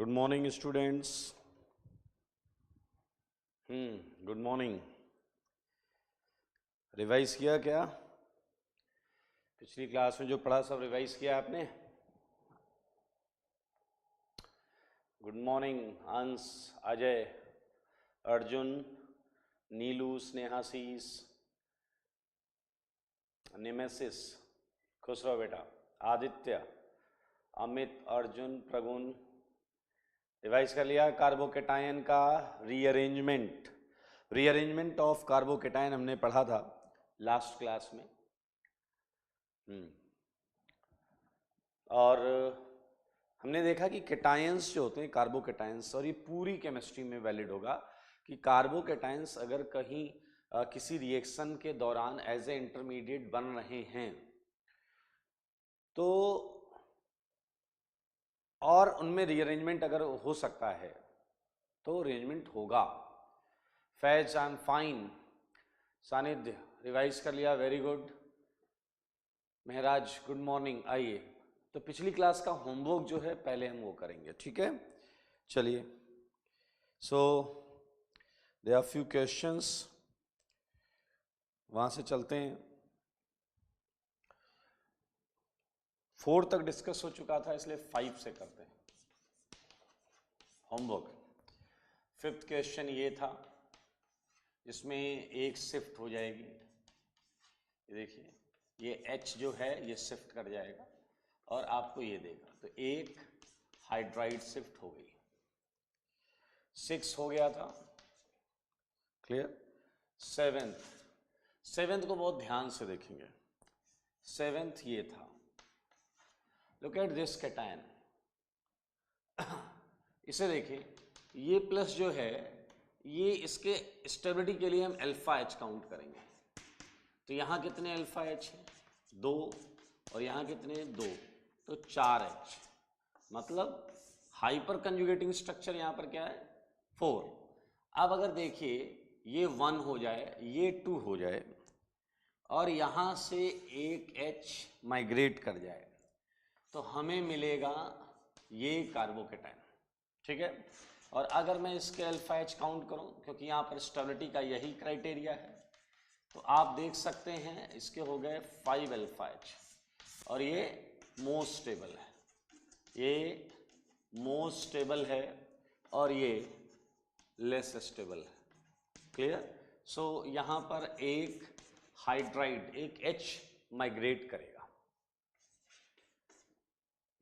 Good morning students. Good morning. Revise किया क्या? पिछली क्लास में जो पढ़ा सब रिवाइज किया आपने? गुड मॉर्निंग अंश, अजय, अर्जुन, नीलू, स्नेहाशीष, नेमेसिस, खुश रहो बेटा, आदित्य, अमित, अर्जुन, प्रगुण। रिवाइज कर लिया? कार्बोकेटायन का रीअरेंजमेंट ऑफ कार्बोकेटायन हमने पढ़ा था लास्ट क्लास में। और हमने देखा कि केटायंस जो होते हैं, कार्बोकेटायंस, और ये पूरी केमिस्ट्री में वैलिड होगा कि कार्बोकेटायंस अगर कहीं किसी रिएक्शन के दौरान एज ए इंटरमीडिएट बन रहे हैं तो, और उनमें रीअरेंजमेंट अगर हो सकता है तो रीअरेंजमेंट होगा। Faiz, I am fine. सानिध्य, रिवाइज कर लिया, वेरी गुड। महराज, गुड मॉर्निंग। आइए, तो पिछली क्लास का होमवर्क जो है पहले हम वो करेंगे, ठीक है? चलिए, so there are few questions, वहां से चलते हैं। 4 तक डिस्कस हो चुका था, इसलिए 5 से करते हैं होमवर्क। 5th क्वेश्चन ये था, जिसमें एक शिफ्ट हो जाएगी। ये देखिए, ये H जो है ये शिफ्ट कर जाएगा और आपको ये देगा, तो एक हाइड्राइड शिफ्ट हो गई। 6 हो गया था, क्लियर? 7th को बहुत ध्यान से देखेंगे। 7th ये था, लुक एट दिस कैटायन। इसे देखिए, ये प्लस जो है ये इसके स्टेबिलिटी के लिए हम अल्फा H काउंट करेंगे। तो यहाँ कितने अल्फा H है? 2, और यहाँ कितने? 2, तो 4H। मतलब हाइपर कंजुगेटिंग स्ट्रक्चर यहाँ पर क्या है? 4। अब अगर देखिए, ये 1 हो जाए, ये 2 हो जाए, और यहाँ से एक H माइग्रेट कर जाए, तो हमें मिलेगा ये कार्बोकेटायन, ठीक है? और अगर मैं इसके अल्फा H काउंट करूं, क्योंकि यहाँ पर स्टेबिलिटी का यही क्राइटेरिया है, तो आप देख सकते हैं इसके हो गए 5 अल्फा H, और ये मोस्ट स्टेबल है, ये मोस्ट स्टेबल है, और ये लेस स्टेबल है, क्लियर? सो यहाँ पर एक हाइड्राइड, एक H माइग्रेट करेगा।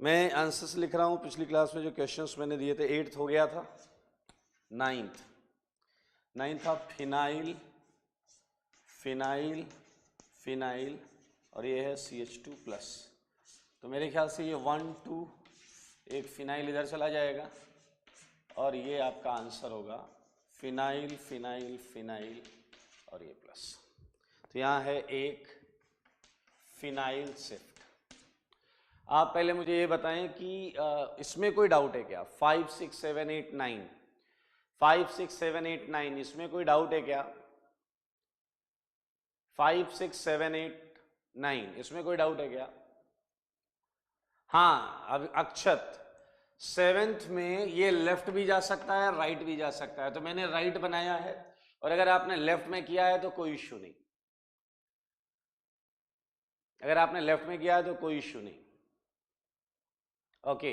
मैं आंसर्स लिख रहा हूं, पिछली क्लास में जो क्वेश्चंस मैंने दिए थे। 8th हो गया था। 9th था फिनाइल, फिनाइल, फिनाइल, और ये है CH2 प्लस। तो मेरे ख्याल से ये 1 2 एक फिनाइल इधर चला जाएगा, और ये आपका आंसर होगा फिनाइल, फिनाइल, फिनाइल, और ये प्लस। तो यहाँ है एक फिनाइल शिफ्ट। आप पहले मुझे ये बताएं कि इसमें कोई डाउट है क्या? 5 6 7 8 9, 5 6 7 8 9, इसमें कोई डाउट है क्या? 5 6 7 8 9, इसमें कोई डाउट है क्या? हाँ, अब अक्षत, 7th में ये लेफ्ट भी जा सकता है, राइट भी जा सकता है, तो मैंने राइट बनाया है, और अगर आपने लेफ्ट में किया है तो कोई इश्यू नहीं। अगर आपने लेफ्ट में किया है तो कोई इश्यू नहीं। ओके,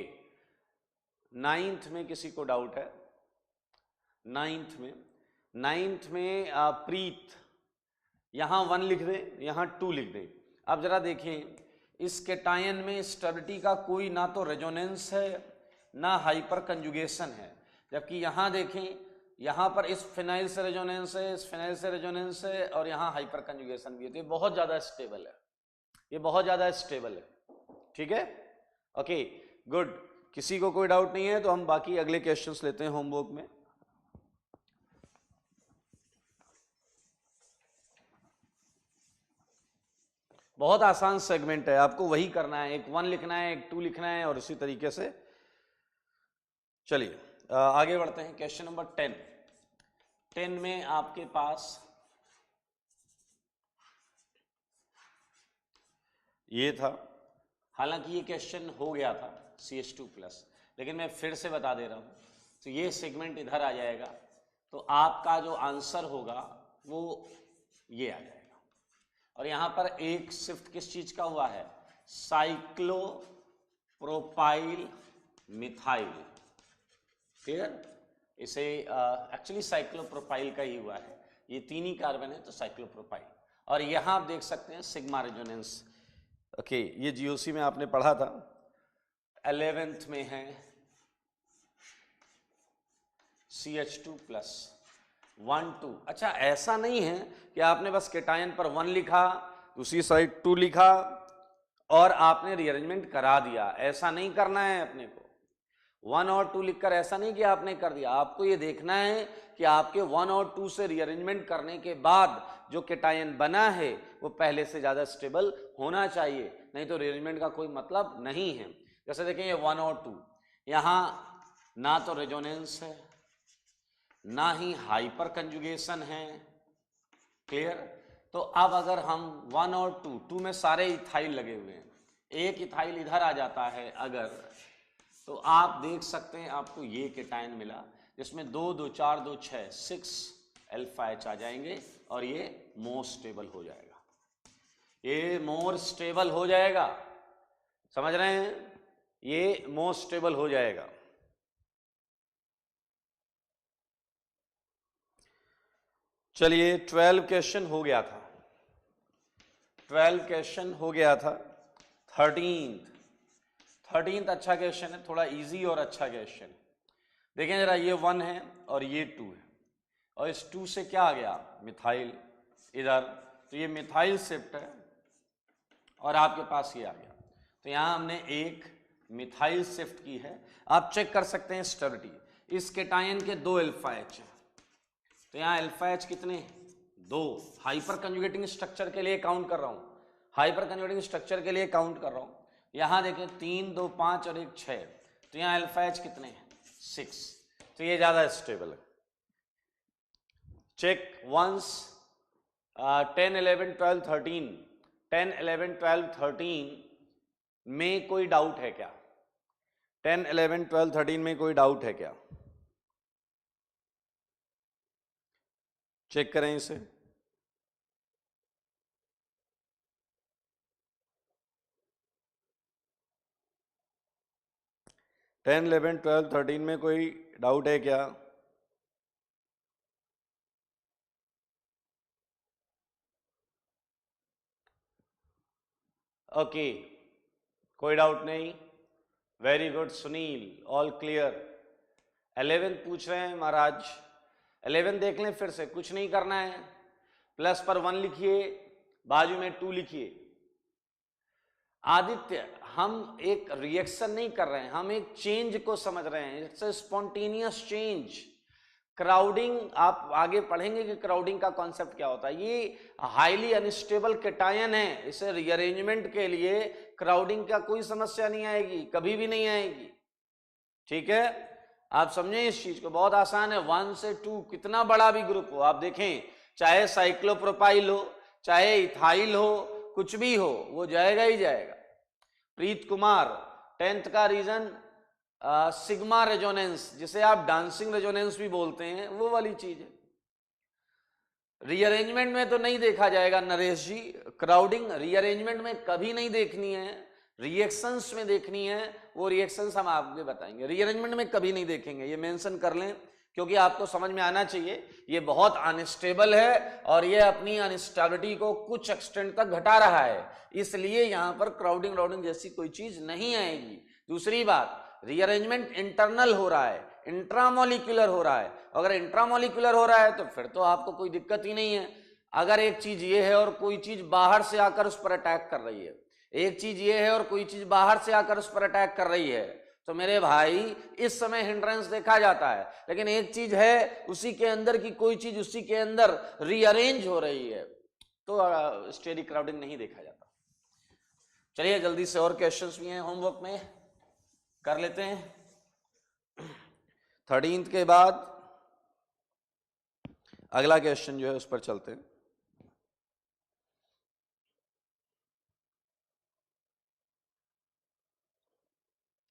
9th में किसी को डाउट है? 9th में प्रीत, यहां 1 लिख दें, यहां 2 लिख दें। अब जरा देखें, इस कैटायन में स्टेबिलिटी का कोई ना तो रेजोनेंस है ना हाइपर कंजुगेशन है, जबकि यहां देखें, यहां पर इस फिनाइल से रेजोनेंस है, इस फिनाइल से रेजोनेंस है, और यहां हाइपर कंजुगेशन भी है। तो ये बहुत ज्यादा स्टेबल है, ये बहुत ज्यादा स्टेबल है, ठीक है? Okay, good. किसी को कोई डाउट नहीं है तो हम बाकी अगले क्वेश्चंस लेते हैं होमवर्क में। बहुत आसान सेगमेंट है, आपको वही करना है, एक 1 लिखना है, एक 2 लिखना है, और इसी तरीके से। चलिए आगे बढ़ते हैं। क्वेश्चन नंबर 10 में आपके पास ये था, हालांकि ये क्वेश्चन हो गया था CH2 प्लस, लेकिन मैं फिर से बता दे रहा हूँ। तो ये सेगमेंट इधर आ जाएगा, तो आपका जो आंसर होगा वो ये आ जाएगा। और यहाँ पर एक शिफ्ट किस चीज का हुआ है, साइक्लोप्रोपाइल मिथाइल। क्लियर? इसे एक्चुअली साइक्लोप्रोपाइल का ही हुआ है, ये तीन ही कार्बन है तो साइक्लोप्रोपाइल। और यहाँ आप देख सकते हैं सिग्मा रेजोनेंस। ओके, ये जीओसी में आपने पढ़ा था, 11th में है CH2+, 1 2। अच्छा, ऐसा नहीं है कि आपने बस केटायन पर 1 लिखा, दूसरी साइड 2 लिखा और आपने रीअरेंजमेंट करा दिया। ऐसा नहीं करना है अपने को। 1 और 2 लिखकर ऐसा नहीं कि आपने कर दिया। आपको ये देखना है कि आपके 1 और 2 से रीअरेंजमेंट करने के बाद जो केटायन बना है वो पहले से ज्यादा स्टेबल होना चाहिए, नहीं तो रीअरेंजमेंट का कोई मतलब नहीं है। जैसे देखें ये 1 और 2, यहां ना तो रेजोनेंस है ना ही हाइपर कंजुगेशन है। क्लियर? तो अब अगर हम 1 और 2 में सारे इथाइल लगे हुए हैं, एक इथाइल इधर आ जाता है अगर, तो आप देख सकते हैं आपको ये केटायन मिला जिसमें 2 2 4 2 6 6 अल्फा H आ जाएंगे और ये मोर स्टेबल हो जाएगा। ये मोर स्टेबल हो जाएगा, समझ रहे हैं? ये मोर स्टेबल हो जाएगा। चलिए 12 क्वेश्चन हो गया था, 12 क्वेश्चन हो गया था। 13th अच्छा क्वेश्चन है, थोड़ा इजी और अच्छा क्वेश्चन। देखें जरा, ये 1 है और ये 2 है, और इस 2 से क्या आ गया, मिथाइल इधर, तो ये मिथाइल शिफ्ट है और आपके पास ये आ गया। तो यहां हमने एक मिथाइल शिफ्ट की है। आप चेक कर सकते हैं स्टेबिलिटी, इस केटायन के 2 अल्फा H है, तो यहाँ अल्फा H कितने, 2। हाइपर कंजुगेटिंग स्ट्रक्चर के लिए काउंट कर रहा हूं, हाइपर कंजुगेटिंग स्ट्रक्चर के लिए काउंट कर रहा हूं। यहां देखें 3 2 5 और 1 6, तो यहाँ अल्फा H कितने हैं, 6, तो ये ज्यादा स्टेबल है। चेक वंस 10 11 12 13, 10 11 12 13 में कोई डाउट है क्या, 10 11 12 13 में कोई डाउट है क्या, चेक करें इसे। 10 11 12 13 में कोई डाउट है क्या? ओके, कोई डाउट नहीं, very good Sunil, all clear. 11 पूछ रहे हैं महाराज, 11 देख लें फिर से, कुछ नहीं करना है, प्लस पर 1 लिखिए, बाजू में 2 लिखिए। आदित्य, हम एक रिएक्शन नहीं कर रहे हैं, हम एक चेंज को समझ रहे हैं, it's a spontaneous change. Crowding आप आगे पढ़ेंगे कि क्राउडिंग का कॉन्सेप्ट क्या होता है। ये हाईली अनस्टेबल केटायन है, इसे रीअरेंजमेंट के लिए क्राउडिंग का कोई समस्या नहीं आएगी, कभी भी नहीं आएगी। ठीक है, आप समझें इस चीज को, बहुत आसान है। 1 से 2 कितना बड़ा भी ग्रुप हो, आप देखें, चाहे साइक्लोप्रोपाइल हो, चाहे इथाइल हो, कुछ भी हो, वो जाएगा ही जाएगा। प्रीत कुमार, 10th का रीजन सिग्मा रेजोनेंस, जिसे आप डांसिंग रेजोनेंस भी बोलते हैं, वो वाली चीज है। रीअरेंजमेंट में तो नहीं देखा जाएगा नरेश जी, क्राउडिंग रीअरेंजमेंट में कभी नहीं देखनी है, रिएक्शंस में देखनी है, वो रिएक्शंस हम आगे बताएंगे, रीअरेंजमेंट में कभी नहीं देखेंगे, ये मेंशन कर लें, क्योंकि आपको समझ में आना चाहिए ये बहुत अनस्टेबल है और ये अपनी अनस्टेबिलिटी को कुछ एक्सटेंट तक घटा रहा है, इसलिए यहां पर क्राउडिंग राउडिंग जैसी कोई चीज नहीं आएगी। दूसरी बात, रीअरेंजमेंट इंटरनल हो रहा है, इंट्रामोलिकुलर हो रहा है, अगर इंट्रामोलिकुलर हो रहा है तो फिर तो आपको कोई दिक्कत ही नहीं है। अगर एक चीज ये है और कोई चीज बाहर से आकर उस पर अटैक कर रही है, एक चीज ये है और कोई चीज बाहर से आकर उस पर अटैक कर रही है, तो मेरे भाई इस समय हिंड्रेंस देखा जाता है, लेकिन एक चीज है उसी के अंदर की कोई चीज उसी के अंदर रीअरेंज हो रही है, तो स्टेरिक क्राउडिंग नहीं देखा जाता। चलिए जल्दी से, और क्वेश्चंस भी हैं होमवर्क में, कर लेते हैं। 13th के बाद अगला क्वेश्चन जो है उस पर चलते हैं।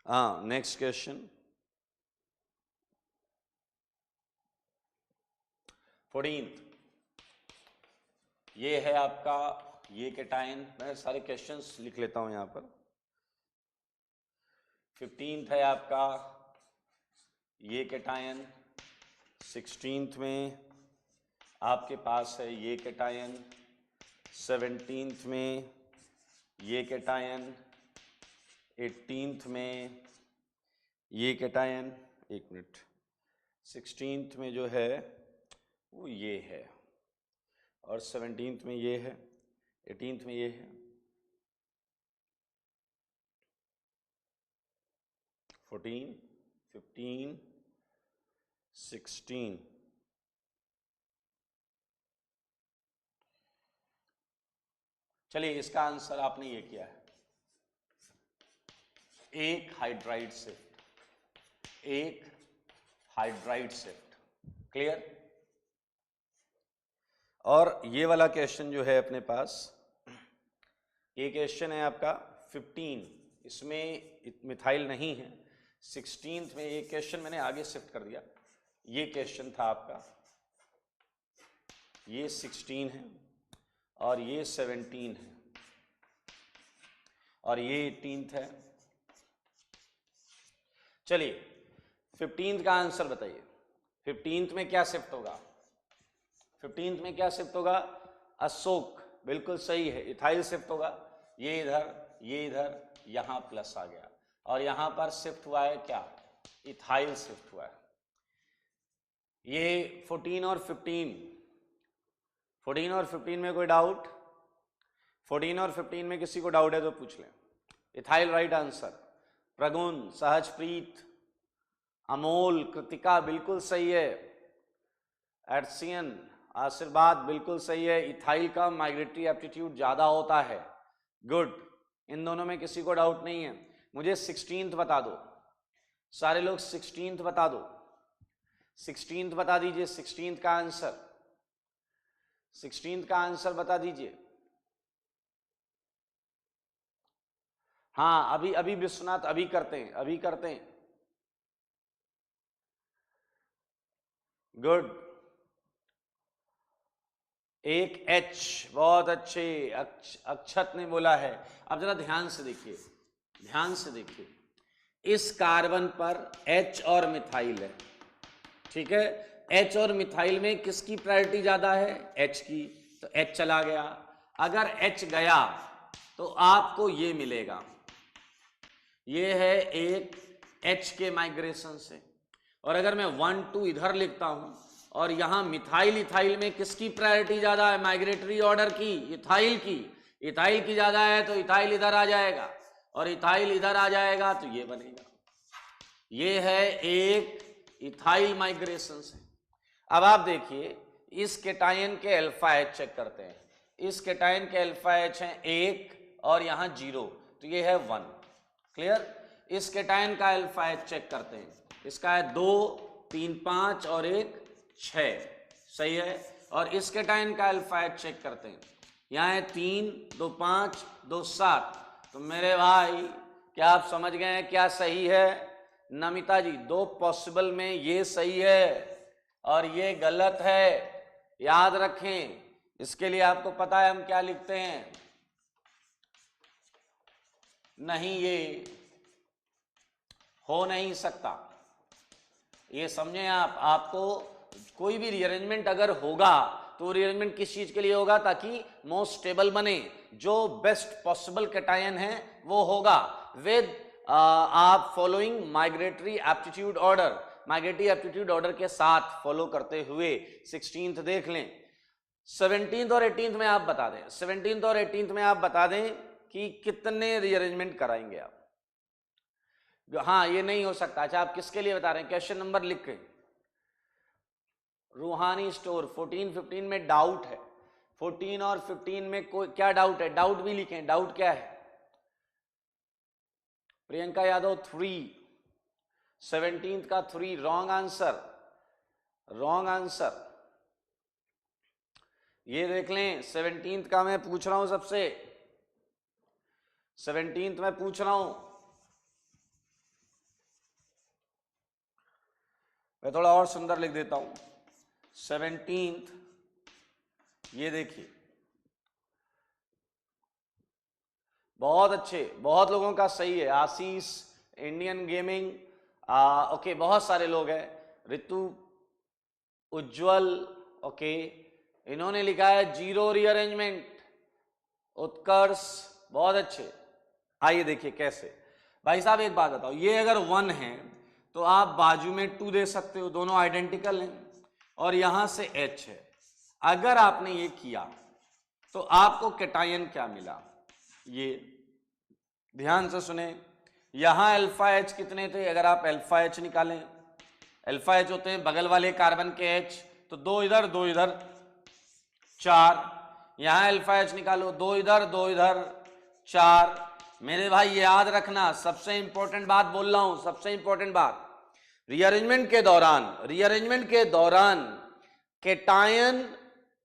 हाँ, नेक्स्ट क्वेश्चन 14th ये है आपका ये कैटायन। मैं सारे क्वेश्चंस लिख लेता हूं यहां पर। 15th है आपका ये कैटायन। 16th में आपके पास है ये कैटायन। 17th में ये कैटायन। 18th में ये कैटायन। एक मिनट, 16th में जो है वो ये है, और 17th में ये है, 18th में ये है, 14, 15, 16। चलिए इसका आंसर आपने ये किया है, एक हाइड्राइड शिफ्ट, एक हाइड्राइड शिफ्ट। क्लियर? और ये वाला क्वेश्चन जो है अपने पास, ये क्वेश्चन है आपका 15, इसमें मिथाइल नहीं है। 16th में ये क्वेश्चन मैंने आगे शिफ्ट कर दिया। ये क्वेश्चन था आपका, ये 16 है और ये 17 है और ये 18th है। चलिए 15th का आंसर बताइए। 15th में क्या शिफ्ट होगा? 15th में क्या शिफ्ट होगा? अशोक, बिल्कुल सही है, इथाइल शिफ्ट होगा। ये इधर, ये इधर, यहां प्लस आ गया और यहां पर शिफ्ट हुआ है क्या? इथाइल शिफ्ट हुआ है। ये 14 और 15, 14 और 15 में कोई डाउट? 14 और 15 में किसी को डाउट है तो पूछ लें। Ethyl right answer. प्रगुण, सहजप्रीत, अमोल, कृतिका बिल्कुल सही है। एडसियन, आशीर्वाद बिल्कुल सही है। इथाइल का माइग्रेटरी एप्टीट्यूड ज्यादा होता है। गुड, इन दोनों में किसी को डाउट नहीं है। मुझे 16th बता दो, सारे लोग 16th बता दो। 16th बता दीजिए, 16th का आंसर, 16th का आंसर बता दीजिए। हाँ अभी अभी विश्वनाथ अभी करते हैं, अभी करते हैं। गुड, एक H, बहुत अच्छे। अक्षत ने बोला है। अब जरा ध्यान से देखिए, ध्यान से देखिए, इस कार्बन पर H और मिथाइल है, ठीक है। H और मिथाइल में किसकी प्रायोरिटी ज्यादा है? H की, तो H चला गया। अगर H गया तो आपको ये मिलेगा, ये है एक H के माइग्रेशन से। और अगर मैं 1 2 इधर लिखता हूं और यहां मिथाइल इथाइल में किसकी प्रायोरिटी ज्यादा है? माइग्रेटरी ऑर्डर की, इथाइल की। इथाइल की ज्यादा है तो इथाइल इधर आ जाएगा और इथाइल इधर आ जाएगा तो ये बनेगा। ये है एक इथाइल माइग्रेशन से। अब आप देखिए इस केटायन के अल्फा एच चेक करते हैं। इस केटायन के अल्फा एच है 1 और यहां 0, तो ये है 1। क्लियर? इस केटायन का अल्फा एच चेक करते हैं। इसका है 2 3 5 और 1 6, सही है। और इस केटायन का अल्फा एच चेक करते हैं। यहाँ है 3 2 5 2 7। तो मेरे भाई क्या आप समझ गए हैं क्या सही है? नमिता जी, 2 पॉसिबल में ये सही है और ये गलत है, याद रखें। इसके लिए आपको पता है हम क्या लिखते हैं? नहीं, ये हो नहीं सकता, ये समझें आप। आपको कोई भी रीअरेंजमेंट अगर होगा तो रीअरेंजमेंट किस चीज के लिए होगा? ताकि मोस्ट स्टेबल बने, जो बेस्ट पॉसिबल कैटायन है वो होगा विद आप following migratory aptitude order, migratory aptitude order के साथ फॉलो करते हुए। 16th देख लें। 17th और 18th में आप बता दें, 17th और 18th में आप बता दें कि कितने रीअरेंजमेंट कराएंगे आप। हाँ ये नहीं हो सकता। अच्छा आप किसके लिए बता रहे हैं? क्वेश्चन नंबर लिख के। रूहानी स्टोर 14 15 में डाउट है। 14 और 15 में कोई क्या डाउट है? डाउट भी लिखें, डाउट क्या है? प्रियंका यादव 3, 17th का 3 रॉन्ग आंसर, रॉन्ग आंसर। ये देख लें 17th का मैं पूछ रहा हूं सबसे, 17th में पूछ रहा हूं। मैं थोड़ा और सुंदर लिख देता हूं। 17th, ये देखिए बहुत अच्छे, बहुत लोगों का सही है। आशीष, इंडियन गेमिंग, ओके, बहुत सारे लोग हैं। ऋतु, उज्जवल, ओके, इन्होंने लिखा है जीरो रीअरेंजमेंट। उत्कर्ष, बहुत अच्छे। आइए देखिए कैसे। भाई साहब एक बात बताओ, ये अगर 1 है तो आप बाजू में 2 दे सकते हो, दोनों आइडेंटिकल हैं, और यहां से H है। अगर आपने ये किया तो आपको कैटायन क्या मिला, ये ध्यान से सुने। यहां अल्फा H कितने थे, अगर आप अल्फा H निकालें, अल्फा H होते हैं बगल वाले कार्बन के H, तो 2 इधर 2 इधर 4। यहां अल्फा H निकालो, 2 इधर 2 इधर 4। मेरे भाई याद रखना, सबसे इंपॉर्टेंट बात बोल रहा हूं, सबसे इंपॉर्टेंट बात, रीअरेंजमेंट के दौरान कैटायन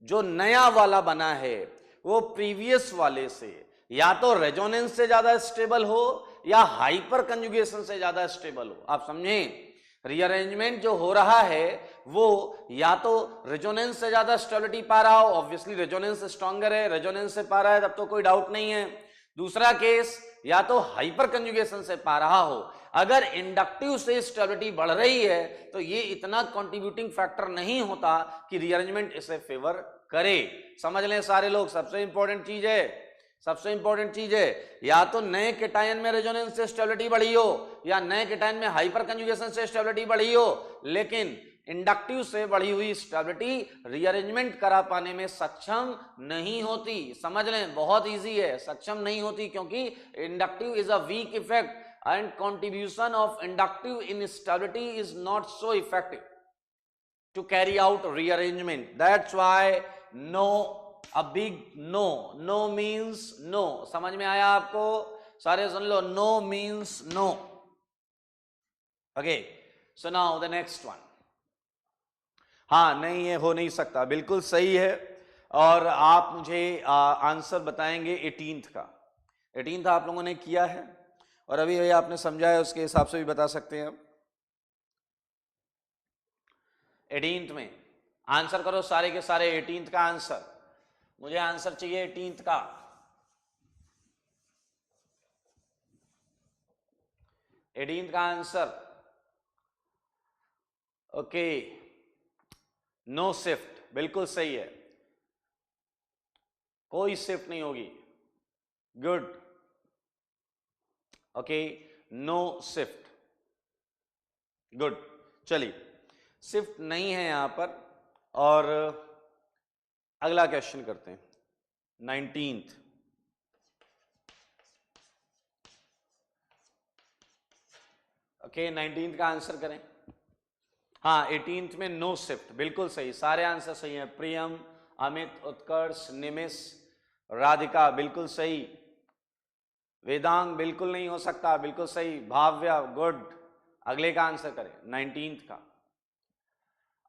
जो नया वाला बना है वो प्रीवियस वाले से या तो रेजोनेंस से ज्यादा स्टेबल हो या हाइपर कंजुगेशन से ज्यादा स्टेबल हो। आप समझें, रीअरेंजमेंट जो हो रहा है वो या तो रेजोनेंस से ज्यादा स्टेबिलिटी पा रहा हो, ऑब्वियसली रेजोनेंस स्ट्रॉन्गर है, रेजोनेंस से पा रहा है तब तो कोई डाउट नहीं है। दूसरा केस, या तो हाइपर कंजुगेशन से पा रहा हो। अगर इंडक्टिव से स्टेबिलिटी बढ़ रही है तो ये इतना कंट्रीब्यूटिंग फैक्टर नहीं होता कि रीअरेंजमेंट इसे फेवर करे। समझ लें सारे लोग, सबसे इंपॉर्टेंट चीज है, या तो नए कैटायन में रेजोनेंस से स्टेबिलिटी बढ़ी हो या नए कैटायन में हाइपर कंजुगेशन से स्टेबिलिटी बढ़ी हो, लेकिन इंडक्टिव से बढ़ी हुई स्टेबिलिटी रीअरेंजमेंट करा पाने में सक्षम नहीं होती। समझ लें, बहुत इजी है, सक्षम नहीं होती, क्योंकि inductive is a weak effect and contribution of inductive instability is not so effective to carry out rearrangement. That's why no, a big no, no means no. समझ में आया आपको, सारे सुन लो, no means no. Okay, so now the next one. हाँ, नहीं, ये हो नहीं सकता, बिल्कुल सही है। और आप मुझे आंसर बताएंगे 18th का। 18th आप लोगों ने किया है और अभी अभी आपने समझा है, उसके हिसाब से भी बता सकते हैं। 18th में आंसर करो सारे के सारे। 18th का आंसर, मुझे आंसर चाहिए 18th का। 18th का आंसर, ओके, नो शिफ्ट, बिल्कुल सही है, कोई शिफ्ट नहीं होगी। Good, okay, no shift, good. चलिए, शिफ्ट नहीं है यहां पर, और अगला क्वेश्चन करते हैं, 19th। ओके, 19th का आंसर करें। हाँ, 18th में नो शिफ्ट, बिल्कुल सही, सारे आंसर सही हैं। प्रियम, अमित, उत्कर्ष, निमिष, राधिका, बिल्कुल सही। वेदांग, बिल्कुल नहीं हो सकता, बिल्कुल सही। भाव्या, गुड। अगले का आंसर करें, 19th का।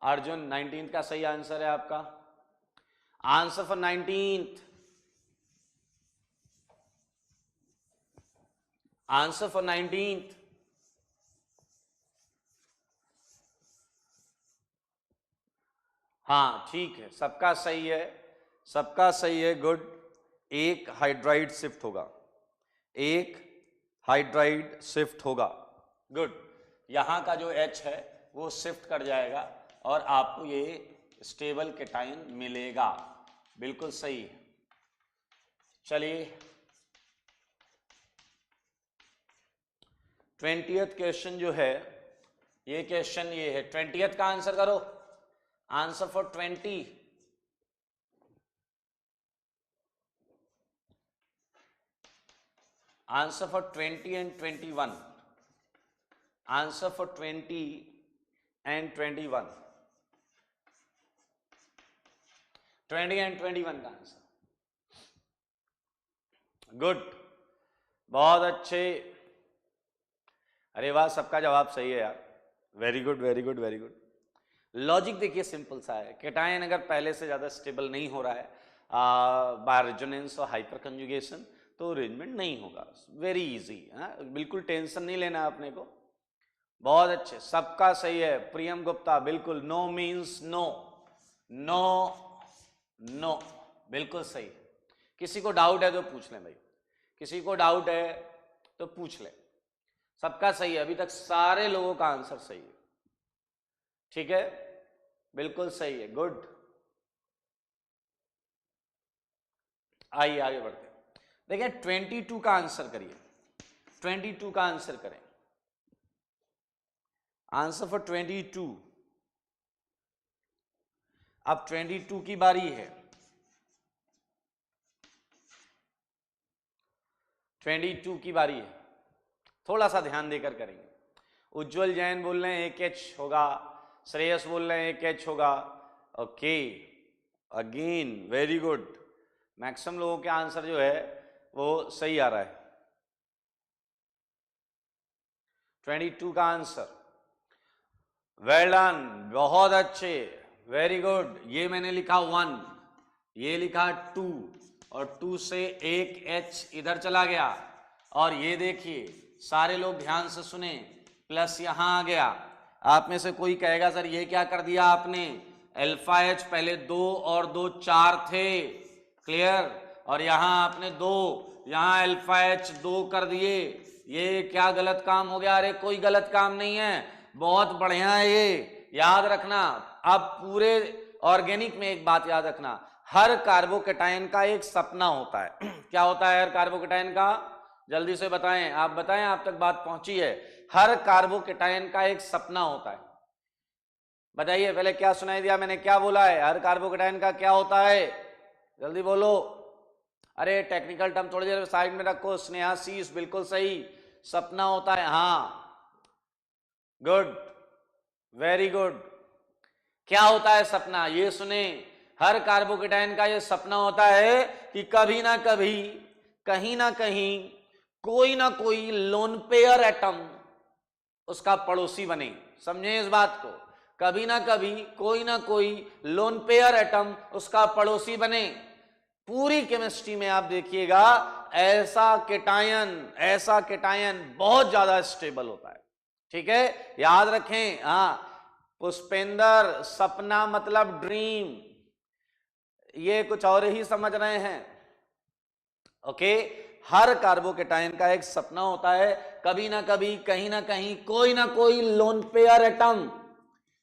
अर्जुन, 19th का सही आंसर है आपका। Answer for 19th, answer for 19th, हाँ ठीक है, सबका सही है, सबका सही है, गुड। एक हाइड्राइड शिफ्ट होगा, एक हाइड्राइड शिफ्ट होगा, गुड। यहां का जो H है वो शिफ्ट कर जाएगा और आपको ये स्टेबल कैटायन मिलेगा, बिल्कुल सही है। चलिए, 20th क्वेश्चन जो है, ये क्वेश्चन ये है। 20th का आंसर करो, answer for 20। Answer for 20 and 21, answer for 20 and 21, 20 and 21 का आंसर, गुड, बहुत अच्छे। अरे वाह, सबका जवाब सही है यार, very good very good very good. Logic देखिए सिंपल सा है, कैटायन अगर पहले से ज्यादा स्टेबल नहीं हो रहा है बाय रेजोनेंस और हाइपर कंजुगेशन, तो अरेंजमेंट नहीं होगा। वेरी इजी, बिल्कुल टेंशन नहीं लेना अपने को। बहुत अच्छे, सबका सही है। प्रियम गुप्ता, बिल्कुल, no means no, no no, बिल्कुल सही। किसी को डाउट है तो पूछ लें भाई, किसी को डाउट है तो पूछ ले। सबका सही है, अभी तक सारे लोगों का आंसर सही है, ठीक है, बिल्कुल सही है, गुड। आइए आगे बढ़ते हैं। देखिए 22 का आंसर करिए, 22 का आंसर करें। Answer for 22। अब 22 की बारी है। 22 की बारी है, थोड़ा सा ध्यान देकर करेंगे। उज्जवल जैन बोल रहे हैं 1 एच होगा, श्रेयस बोल रहे हैं 1 एच होगा। Okay, again very good, maximum लोगों के आंसर जो है वो सही आ रहा है। 22 का आंसर, वेल डन, बहुत अच्छे, वेरी गुड। ये मैंने लिखा 1, ये लिखा 2, और 2 से 1 एच इधर चला गया। और ये देखिए, सारे लोग ध्यान से सुने, प्लस यहां आ गया। आप में से कोई कहेगा सर ये क्या कर दिया आपने, अल्फा एच पहले 2 और 2 4 थे, क्लियर, और यहां आपने 2, यहां अल्फा एच 2 कर दिए, ये क्या गलत काम हो गया। अरे कोई गलत काम नहीं है, बहुत बढ़िया है, ये याद रखना। अब पूरे ऑर्गेनिक में एक बात याद रखना, हर कार्बोकेटायन का एक सपना होता है। क्या होता है हर कार्बोकेटायन का, जल्दी से बताएं, आप बताएं, आप तक बात पहुंची है। हर कार्बोकेटायन का एक सपना होता है, बताइए पहले क्या सुनाई दिया मैंने, क्या बोला है, हर कार्बोकेटायन का क्या होता है, जल्दी बोलो। अरे टेक्निकल टर्म थोड़ी देर साइड में रखो, स्नेहा शीश बिल्कुल सही, सपना होता है, हाँ गुड, वेरी गुड। क्या होता है सपना, ये सुने, हर कार्बोकेटायन का ये सपना होता है कि कभी ना कभी, कहीं ना कहीं, कोई ना कोई लोन पेयर एटम उसका पड़ोसी बने। समझे इस बात को, कभी ना कभी कोई ना कोई लोन पेयर एटम उसका पड़ोसी बने। पूरी केमिस्ट्री में आप देखिएगा, ऐसा केटायन बहुत ज्यादा स्टेबल होता है, ठीक है, याद रखें। हाँ पुष्पेंद्र, सपना मतलब ड्रीम, ये कुछ और ही समझ रहे हैं। ओके, हर कार्बोकेटायन का एक सपना होता है, कभी ना कभी, कहीं ना कहीं, कोई ना कोई लोन पेयर एटम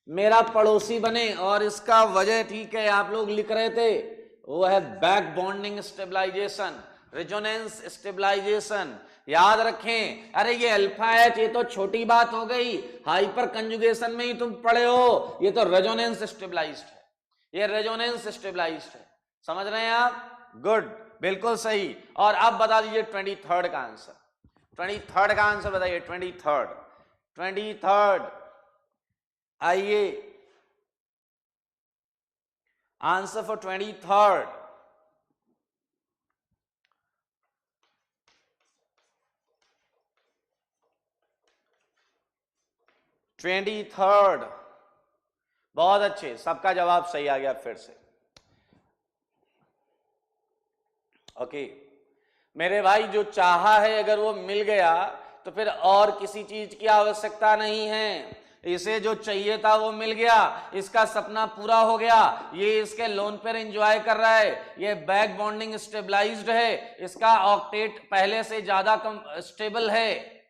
मेरा पड़ोसी बने। और इसका वजह, ठीक है, आप लोग लिख रहे थे, वो है back bonding stabilization, resonance stabilization, याद रखें। अरे ये अल्फा एच, ये तो छोटी बात हो गई, हाइपर कंजुगेशन में ही तुम पढ़े हो, ये तो रेजोनेंस स्टेबलाइज्ड है, ये रेजोनेंस स्टेबलाइज्ड है, समझ रहे हैं आप, गुड, बिल्कुल सही। और अब बता दीजिए 23rd का आंसर, 23rd का आंसर बताइए, 23rd, आइए आंसर फॉर 23rd। बहुत अच्छे, सबका जवाब सही आ गया फिर से। ओके मेरे भाई, जो चाहा है अगर वो मिल गया तो फिर और किसी चीज की आवश्यकता नहीं है। इसे जो चाहिए था वो मिल गया, इसका सपना पूरा हो गया, ये इसके लोन पर एंजॉय कर रहा है, ये बैक बॉन्डिंग स्टेबलाइज्ड है, इसका ऑक्टेट पहले से ज्यादा स्टेबल है,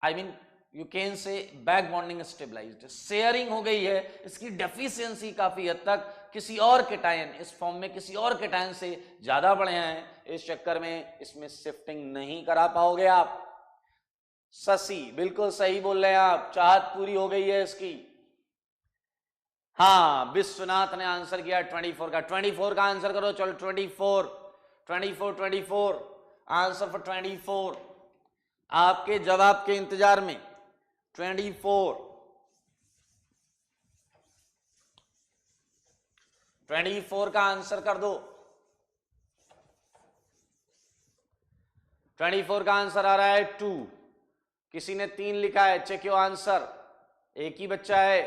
I mean you can say back bonding stabilized, sharing हो गई है, इसकी डेफिशिएंसी काफी हद तक किसी और केटायन, इस फॉर्म में किसी और केटायन से ज्यादा बढ़िया है, इस चक्कर में इसमें शिफ्टिंग नहीं करा पाओगे आप। शशि बिल्कुल सही बोल रहे हैं आप, चाहत पूरी हो गई है इसकी। हाँ विश्वनाथ ने आंसर किया 24 का, 24 का आंसर करो, चलो 24 आंसर फॉर 24, आपके जवाब के इंतजार में। 24 का आंसर कर दो। 24 का आंसर आ रहा है 2, किसी ने 3 लिखा है, चेक योर आंसर, एक ही बच्चा है,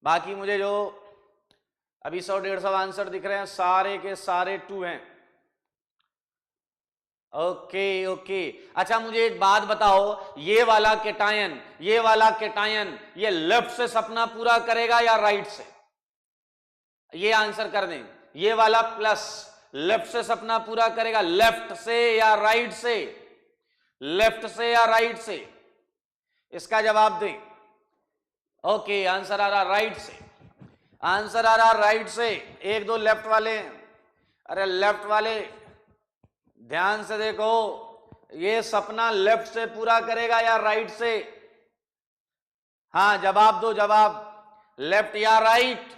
बाकी मुझे जो अभी 100-150 आंसर दिख रहे हैं सारे के सारे 2 हैं। ओके अच्छा मुझे एक बात बताओ, ये वाला केटायन ये लेफ्ट से सपना पूरा करेगा या राइट से? ये आंसर कर दें। ये वाला प्लस लेफ्ट से सपना पूरा करेगा, लेफ्ट से या राइट से, लेफ्ट से या राइट से, इसका जवाब दें। ओके, आंसर आ रहा राइट से, आंसर आ रहा राइट से। एक दो लेफ्ट वाले, अरे लेफ्ट वाले ध्यान से देखो, ये सपना लेफ्ट से पूरा करेगा या राइट से? हाँ, जवाब दो, जवाब, लेफ्ट या right.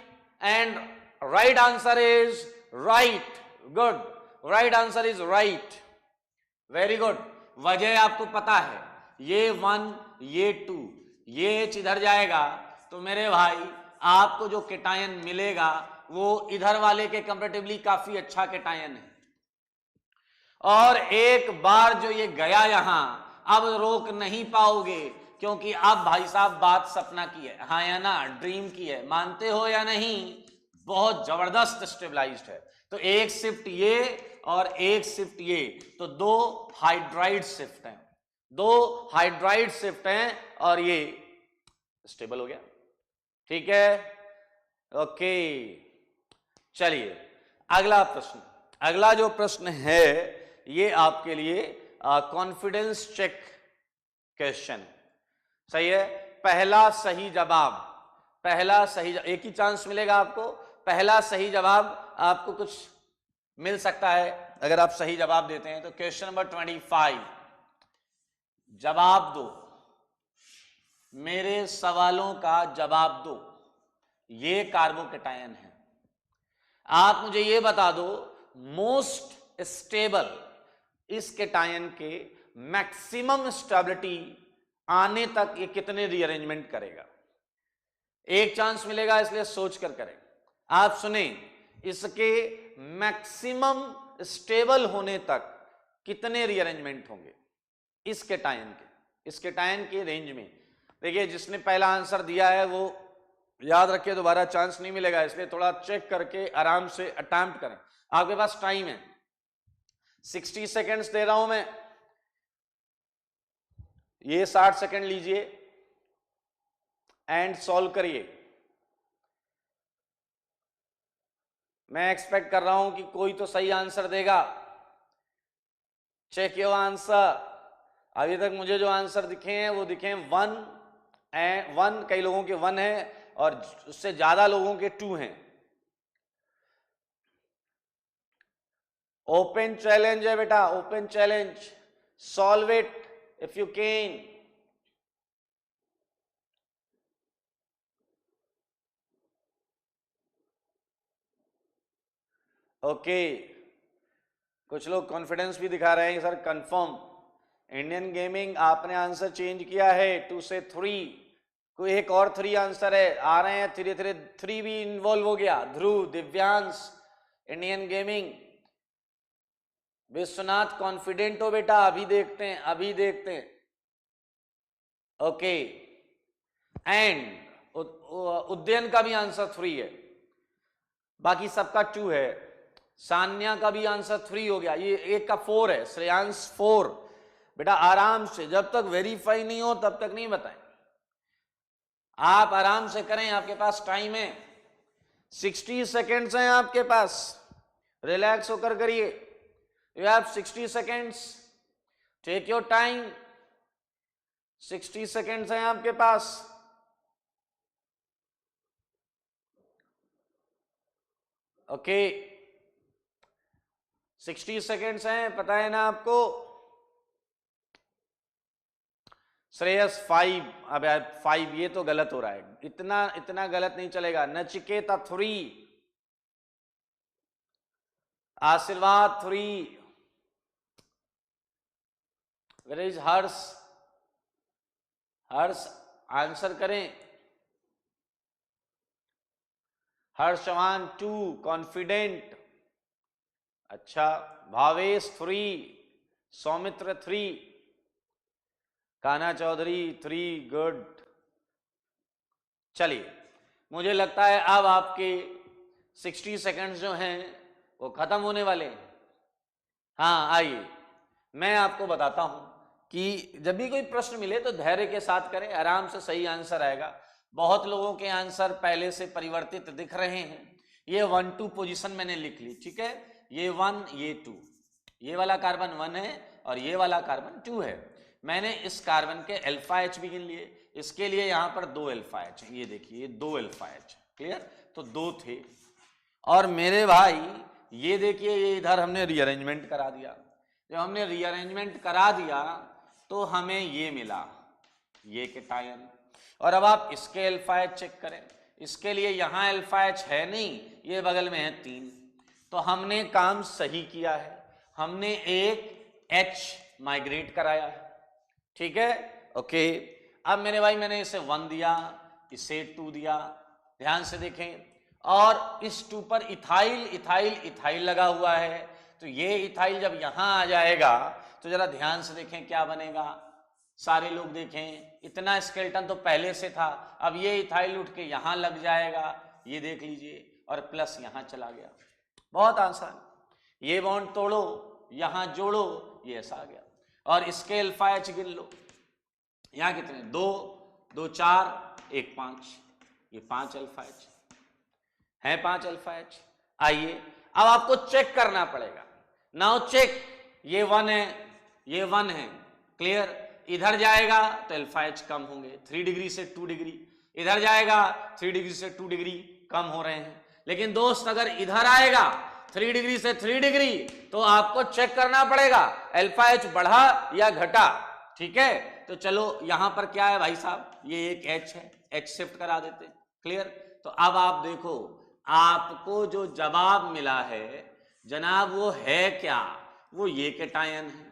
And right answer is right, good, right answer is right, very good. वजह आपको पता है, ये 1 ये 2 ये H इधर जाएगा तो मेरे भाई आपको जो केटायन मिलेगा वो इधर वाले के कंपैरेटिवली काफी अच्छा केटायन है। और एक बार जो ये गया यहां, अब रोक नहीं पाओगे, क्योंकि अब भाई साहब बात सपना की है, हाँ या ना, ड्रीम की है, मानते हो या नहीं? बहुत जबरदस्त स्टेबलाइज्ड है। तो एक शिफ्ट ये और एक शिफ्ट ये, तो 2 हाइड्राइड शिफ्ट हैं, 2 हाइड्राइड शिफ्ट हैं और ये स्टेबल हो गया। ठीक है, ओके। चलिए अगला प्रश्न, अगला जो प्रश्न है ये आपके लिए कॉन्फिडेंस चेक क्वेश्चन, सही है। पहला सही जवाब, पहला सही, एक ही चांस मिलेगा आपको, पहला सही जवाब आपको कुछ मिल सकता है अगर आप सही जवाब देते हैं। तो क्वेश्चन नंबर 25, जवाब दो, मेरे सवालों का जवाब दो। ये कार्बोकेटायन है, आप मुझे ये बता दो मोस्ट स्टेबल इस केटायन के मैक्सिमम स्टेबिलिटी आने तक ये कितने रीअरेंजमेंट करेगा। एक चांस मिलेगा, इसलिए सोच कर करें। आप सुने, इसके मैक्सिमम स्टेबल होने तक कितने रीअरेंजमेंट होंगे इस केटायन के, इस केटायन के रेंज में। देखिए, जिसने पहला आंसर दिया है वो याद रखिए, दोबारा चांस नहीं मिलेगा, इसलिए थोड़ा चेक करके आराम से अटेम्प्ट करें। आपके पास टाइम है, 60 सेकेंड्स दे रहा हूं मैं, ये 60 सेकेंड लीजिए एंड सॉल्व करिए। मैं एक्सपेक्ट कर रहा हूं कि कोई तो सही आंसर देगा। Check your answer. अभी तक मुझे जो आंसर दिखे हैं वो दिखे हैं 1, कई लोगों के 1 है और उससे ज्यादा लोगों के 2 हैं। ओपन चैलेंज है बेटा, open challenge, solve it if you can. Okay, कुछ लोग कॉन्फिडेंस भी दिखा रहे हैं सर कंफर्म। इंडियन गेमिंग आपने आंसर चेंज किया है 2 से 3, कोई एक और 3 आंसर है, आ रहे हैं धीरे धीरे, 3 भी इन्वॉल्व हो गया। Dhruv, Divyansh, Indian gaming, Vishwanath, confident हो बेटा, अभी देखते हैं, अभी देखते हैं। ओके, एंड उद्यन का भी आंसर 3 है, बाकी सबका 2 है। सान्या का भी आंसर 3 हो गया, ये एक का 4 है, श्रेयांश 4। बेटा आराम से, जब तक वेरीफाई नहीं हो तब तक नहीं बताएं, आप आराम से करें, आपके पास टाइम है, 60 सेकेंड्स हैं आपके पास, रिलैक्स होकर करिए। You have 60 seconds, take your time, 60 seconds हैं आपके पास। ओके, 60 सेकेंड्स हैं, पता है ना आपको। श्रेयस 5, अब 5 ये तो गलत हो रहा है, इतना गलत नहीं चलेगा। Nachiketa 3, Ashirwad 3, where is Harsh, Harsh answer करें। हर्ष चौहान 2, कॉन्फिडेंट, अच्छा। भावेश 3, सौमित्र 3, कान्हा चौधरी 3, गुड। चलिए, मुझे लगता है अब आपके 60 सेकंड्स जो हैं वो खत्म होने वाले हैं। हाँ, आइए मैं आपको बताता हूं कि जब भी कोई प्रश्न मिले तो धैर्य के साथ करें, आराम से सही आंसर आएगा। बहुत लोगों के आंसर पहले से परिवर्तित दिख रहे हैं, ये 1 2 पोजीशन मैंने लिख ली, ठीक है, ये 1 ये 2, ये वाला कार्बन 1 है और ये वाला कार्बन 2 है। मैंने इस कार्बन के अल्फा एच भी गिन लिए, इसके लिए यहां पर 2 अल्फा एच है, ये देखिए ये 2 अल्फा एच, क्लियर, तो 2 थे। और मेरे भाई ये देखिए ये इधर हमने रीअरेंजमेंट करा दिया, जब हमने रीअरेंजमेंट करा दिया तो हमें ये मिला, ये कैटायन। और अब आप इसके अल्फा एच चेक करें, इसके लिए यहां अल्फा एच है नहीं, ये बगल में है 3, तो हमने काम सही किया है, हमने एक H माइग्रेट कराया है, ठीक है, ओके। अब मेरे भाई मैंने इसे 1 दिया, इसे 2 दिया, ध्यान से देखें, और इस 2 पर इथाइल इथाइल इथाइल लगा हुआ है, तो ये इथाइल जब यहां आ जाएगा तो जरा ध्यान से देखें क्या बनेगा, सारे लोग देखें, इतना स्केलेटन तो पहले से था, अब ये इथाइल उठ के यहां लग जाएगा, ये देख लीजिए, और प्लस यहां चला गया, बहुत आसान, ये बॉन्ड तोड़ो यहां जोड़ो, ये ऐसा आ गया। और इसके अल्फा एच गिन लो, यहां कितने, 2 2 4 1 5, ये 5 अल्फा एच है, 5 अल्फा एच। आइए अब आपको चेक करना पड़ेगा, नाउ चेक, ये 1 है, ये 1 है, क्लियर, इधर जाएगा तो अल्फा एच कम होंगे, 3 डिग्री से 2 डिग्री, इधर जाएगा 3 डिग्री से 2 डिग्री कम हो रहे हैं। लेकिन दोस्त अगर इधर आएगा 3 डिग्री से 3 डिग्री तो आपको चेक करना पड़ेगा अल्फा एच बढ़ा या घटा, ठीक है। तो चलो यहां पर क्या है भाई साहब, ये एक एच है, एच शिफ्ट करा देते, क्लियर। तो अब आप देखो आपको जो जवाब मिला है जनाब वो है क्या, वो ये कैटायन है।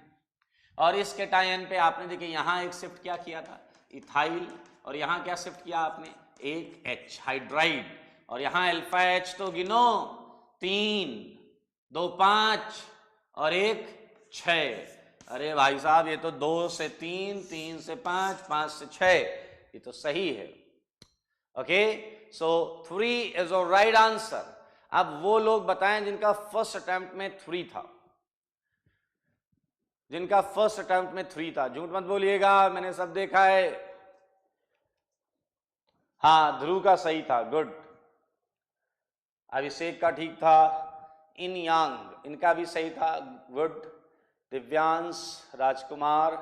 और इस कैटायन पे आपने देखिए यहां एक शिफ्ट क्या किया था, इथाइल, और यहां क्या शिफ्ट किया आपने, एक एच हाइड्राइड, और यहां अल्फा एच तो गिनो 3 2 5 और 1 6। अरे भाई साहब ये तो 2 से 3 3 से 5 5 से 6, ये तो सही है, okay. So 3 is your right answer. अब वो लोग बताएं जिनका फर्स्ट अटेम्प्ट में 3 था, जिनका फर्स्ट अटेम्प्ट में 3 था, झूठ मत बोलिएगा, मैंने सब देखा है। हाँ ध्रुव का सही था, गुड। अभिषेक का ठीक था, इन यांग इनका भी सही था, गुड। दिव्यांश, राजकुमार,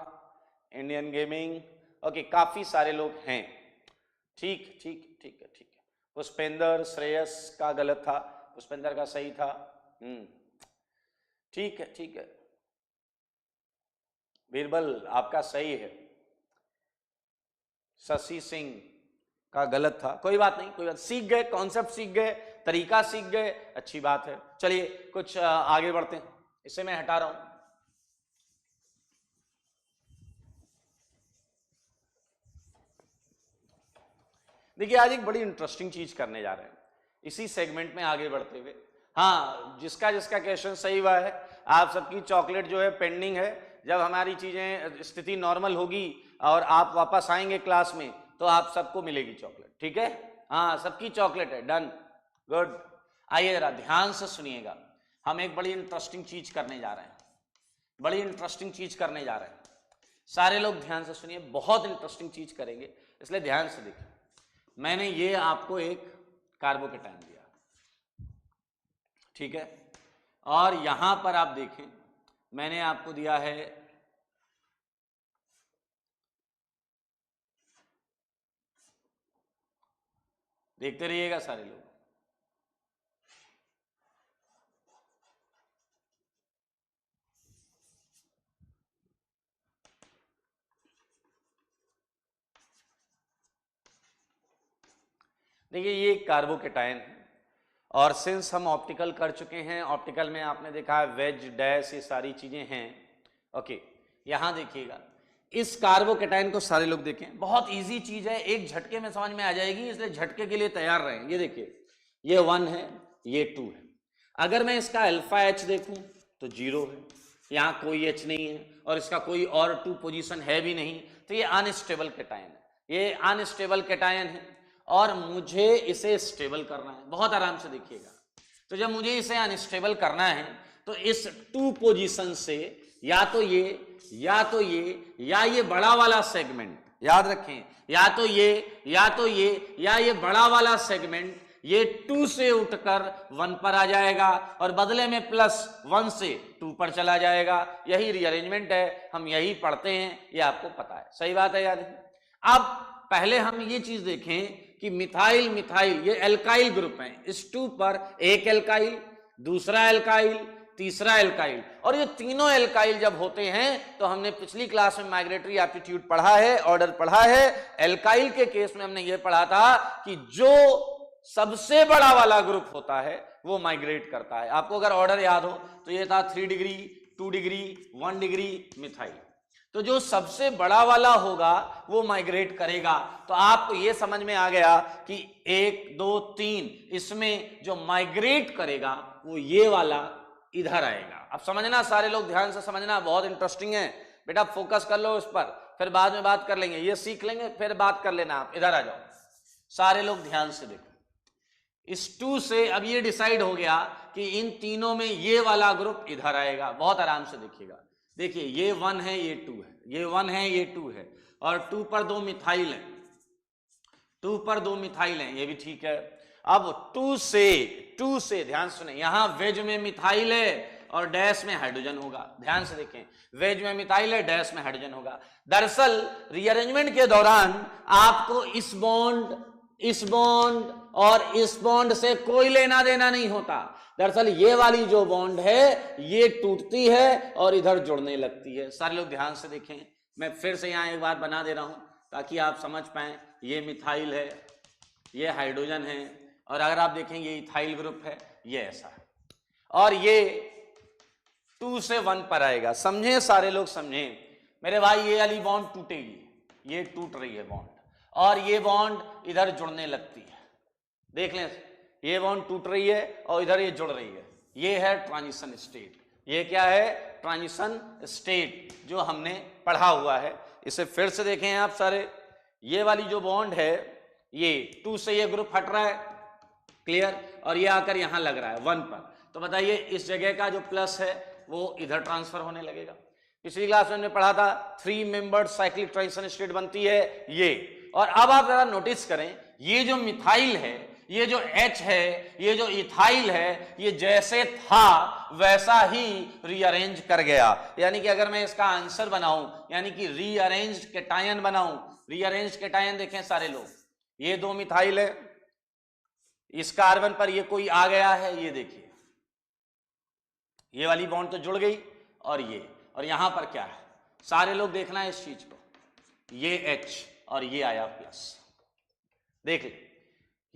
इंडियन गेमिंग, ओके, काफी सारे लोग हैं, ठीक ठीक ठीक है ठीक है। पुष्पेंद्र, श्रेयस का गलत था, पुष्पेंद्र का सही था, ठीक है ठीक है। बीरबल आपका सही है, शशि सिंह का गलत था, कोई बात नहीं, कोई बात, सीख गए, कॉन्सेप्ट सीख गए, तरीका सीख गए, अच्छी बात है। चलिए कुछ आगे बढ़ते हैं, इसे मैं हटा रहा हूं। देखिए आज एक बड़ी इंटरेस्टिंग चीज करने जा रहे हैं इसी सेगमेंट में आगे बढ़ते हुए। हाँ जिसका जिसका क्वेश्चन सही हुआ है, आप सबकी चॉकलेट जो है पेंडिंग है, जब हमारी चीजें स्थिति नॉर्मल होगी और आप वापस आएंगे क्लास में तो आप सबको मिलेगी चॉकलेट, ठीक है। हाँ सबकी चॉकलेट है, डन, गुड। आइए जरा ध्यान से सुनिएगा, हम एक बड़ी इंटरेस्टिंग चीज करने जा रहे हैं, बड़ी इंटरेस्टिंग चीज करने जा रहे हैं, सारे लोग ध्यान से सुनिए, बहुत इंटरेस्टिंग चीज करेंगे, इसलिए ध्यान से देखिए। मैंने ये आपको एक कार्बोकेटाइन दिया, ठीक है, और यहां पर आप देखें मैंने आपको दिया है देखते रहिएगा सारे लोग, देखिए ये कार्बोकेटाइन है, और सिंस हम ऑप्टिकल कर चुके हैं, ऑप्टिकल में आपने देखा है वेज डैश ये सारी चीजें हैं, ओके। यहां देखिएगा इस कार्बोकेटाइन को सारे लोग देखें, बहुत इजी चीज है, एक झटके में समझ में आ जाएगी, इसलिए झटके के लिए तैयार रहें। ये देखिए ये 1 है, ये 2 है, अगर मैं इसका अल्फा एच देखूं तो 0 है, यहां कोई एच नहीं है, और इसका कोई और 2 पोजीशन है भी नहीं, तो ये अनस्टेबल कैटायन है, ये अनस्टेबल कैटायन है, और मुझे इसे स्टेबल करना है, बहुत आराम से देखिएगा। तो जब मुझे इसे अनस्टेबल करना है तो इस 2 पोजीशन से या तो ये या तो ये बड़ा वाला सेगमेंट, याद रखें, या तो ये या ये बड़ा वाला सेगमेंट ये 2 से उठकर 1 पर आ जाएगा और बदले में +1 से 2 पर चला जाएगा। यही रीअरेंजमेंट है, हम यही पढ़ते हैं, ये आपको पता है। सही बात है या नहीं? अब पहले हम ये चीज देखें कि मिथाइल मिथाइल ये एल्काइल ग्रुप है। इस 2 पर एक एल्काइल, दूसरा एल्काइल, तीसरा एल्काइल, और ये तीनों एल्काइल जब होते हैं तो हमने पिछली क्लास में माइग्रेटरी एप्टीट्यूड पढ़ा है, ऑर्डर पढ़ा है। एल्काइल के केस में हमने ये पढ़ा था कि जो सबसे बड़ा वाला ग्रुप होता है वो माइग्रेट करता है। आपको अगर ऑर्डर याद हो तो ये था 3 डिग्री, 2 डिग्री, 1 डिग्री मिथाइल। तो जो सबसे बड़ा वाला होगा वो माइग्रेट करेगा। तो आपको ये समझ में आ गया कि 1 2 3 इसमें जो माइग्रेट करेगा वो ये वाला इधर आएगा। अब समझना सारे लोग, ध्यान से समझना, बहुत इंटरेस्टिंग है बेटा, फोकस कर लो इस पर, फिर बाद में बात कर लेंगे, ये सीख लेंगे फिर बात कर लेना। आप इधर आ जाओ, सारे लोग ध्यान से देखो। इस 2 से अब ये डिसाइड हो गया कि इन तीनों में ये वाला ग्रुप इधर आएगा। बहुत आराम से देखिएगा, देखिए ये 1 है, ये 2 है, ये 1 है, ये 2 है, और 2 पर 2 मिथाइल है, 2 पर 2 मिथाइल है, ये भी ठीक है। अब 2 से ध्यान सुने, यहां वेज में मिथाइल है और डैश में हाइड्रोजन होगा। ध्यान से देखें, वेज में मिथाइल है, डैश में हाइड्रोजन होगा। दरअसल रीअरेंजमेंट के दौरान आपको इस बॉन्ड और इस बॉन्ड से कोई लेना देना नहीं होता। दरअसल ये वाली जो बॉन्ड है ये टूटती है और इधर जुड़ने लगती है। सारे लोग ध्यान से देखें, मैं फिर से यहां एक बात बना दे रहा हूं ताकि आप समझ पाएं। ये मिथाइल है, ये हाइड्रोजन है, और अगर आप देखें ये इथाइल ग्रुप है, ये ऐसा है, और ये 2 से 1 पर आएगा। समझे सारे लोग, समझे मेरे भाई? ये वाली बॉन्ड टूटेगी, ये टूट रही है बॉन्ड, और ये बॉन्ड इधर जुड़ने लगती है। देख लें, ये बॉन्ड टूट रही है और इधर ये जुड़ रही है। ये है ट्रांजिशन स्टेट। ये क्या है? ट्रांजिशन स्टेट, जो हमने पढ़ा हुआ है। इसे फिर से देखें आप सारे, ये वाली जो बॉन्ड है, ये 2 से ये ग्रुप हट रहा है, क्लियर, और ये आकर यहां लग रहा है 1 पर। तो बताइए इस जगह का जो प्लस है वो इधर ट्रांसफर होने लगेगा। पिछली क्लास में हमने पढ़ा था 3 मेंबर्ड साइक्लिक ट्रांजिशन स्टेट बनती है ये। और अब आप जरा नोटिस करें, ये जो मिथाइल है, ये जो H है, ये जो इथाइल है, ये जैसे था वैसा ही रीअरेंज कर गया। यानी कि अगर मैं इसका आंसर बनाऊं, यानी कि रीअरेंज्ड कैटायन बनाऊं, रीअरेंज्ड कैटायन देखें सारे लोग, ये 2 मिथाइल है, इस कार्बन पर ये कोई आ गया है, ये देखिए ये वाली बॉन्ड तो जुड़ गई, और यहां पर क्या है, सारे लोग देखना है इस चीज को, ये H और ये आया प्लस। देख ले,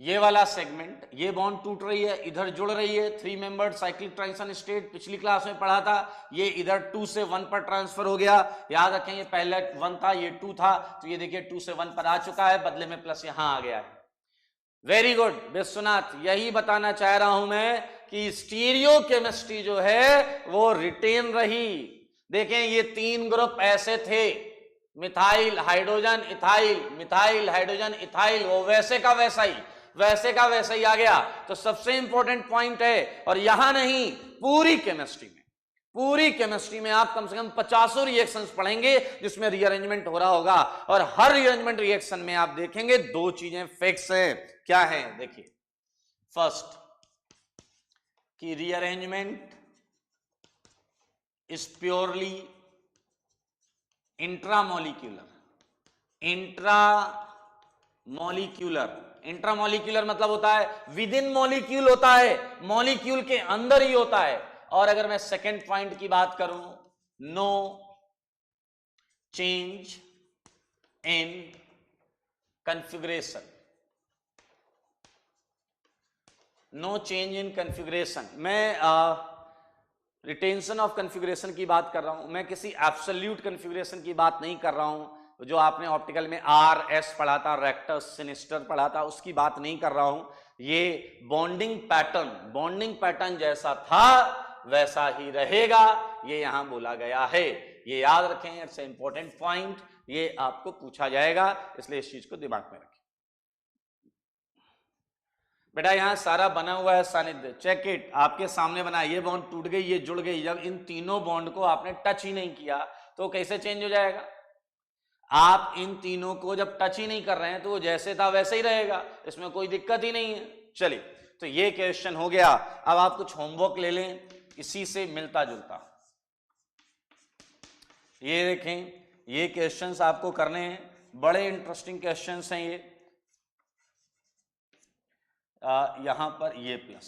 ये वाला सेगमेंट, ये बॉन्ड टूट रही है, इधर जुड़ रही है, 3 मेंबर्ड साइक्लिक ट्रांजिशन स्टेट पिछली क्लास में पढ़ा था। ये इधर 2 से 1 पर ट्रांसफर हो गया। याद रखें, ये पहले 1 था, ये 2 था, तो ये देखिए 2 से 1 पर आ चुका है, बदले में प्लस यहां आ गया है। वेरी गुड विश्वनाथ, यही बताना चाह रहा हूं मैं कि स्टीरियो केमिस्ट्री जो है वो रिटेन रही। देखें, ये 3 ग्रुप ऐसे थे, methyl hydrogen ethyl, methyl hydrogen ethyl, वो वैसे का वैसा ही आ गया। तो सबसे इंपॉर्टेंट पॉइंट है, और यहां नहीं, पूरी केमिस्ट्री में आप कम से कम 50 रिएक्शंस पढ़ेंगे जिसमें रीअरेंजमेंट हो रहा होगा, और हर रीअरेंजमेंट रिएक्शन में आप देखेंगे 2 चीजें फिक्स है। क्या है? देखिए, फर्स्ट कि रीअरेंजमेंट इज प्योरली इंट्रामोलिक्यूलर मतलब होता है विद इन मॉलिक्यूल होता है, मॉलिक्यूल के अंदर ही होता है। और अगर मैं सेकेंड पॉइंट की बात करूं, नो चेंज इन कॉन्फ़िगरेशन, मैं रिटेंशन ऑफ कॉन्फ़िगरेशन की बात कर रहा हूं, मैं किसी एब्सोल्यूट कॉन्फ़िगरेशन की बात नहीं कर रहा हूं। जो आपने ऑप्टिकल में RS पढ़ा था, रेक्टस सिनिस्टर पढ़ा था, उसकी बात नहीं कर रहा हूं। ये बॉन्डिंग पैटर्न जैसा था वैसा ही रहेगा, ये यहां बोला गया है। ये याद रखें, इट्स इंपॉर्टेंट पॉइंट, ये आपको पूछा जाएगा, इसलिए इस चीज को दिमाग में रखें। बेटा यहां सारा बना हुआ है सानिध्य, चेक इट, आपके सामने बना है। ये बॉन्ड टूट गई, ये जुड़ गई। जब इन तीनों बॉन्ड को आपने टच ही नहीं किया तो कैसे चेंज हो जाएगा? आप इन तीनों को जब टच ही नहीं कर रहे हैं तो वो जैसे था वैसे ही रहेगा, इसमें कोई दिक्कत ही नहीं है। चलिए, तो ये क्वेश्चन हो गया। अब आप कुछ होमवर्क ले लें इसी से मिलता जुलता। ये देखें, ये क्वेश्चंस आपको करने हैं, बड़े इंटरेस्टिंग क्वेश्चंस हैं ये। यहां पर ये प्लस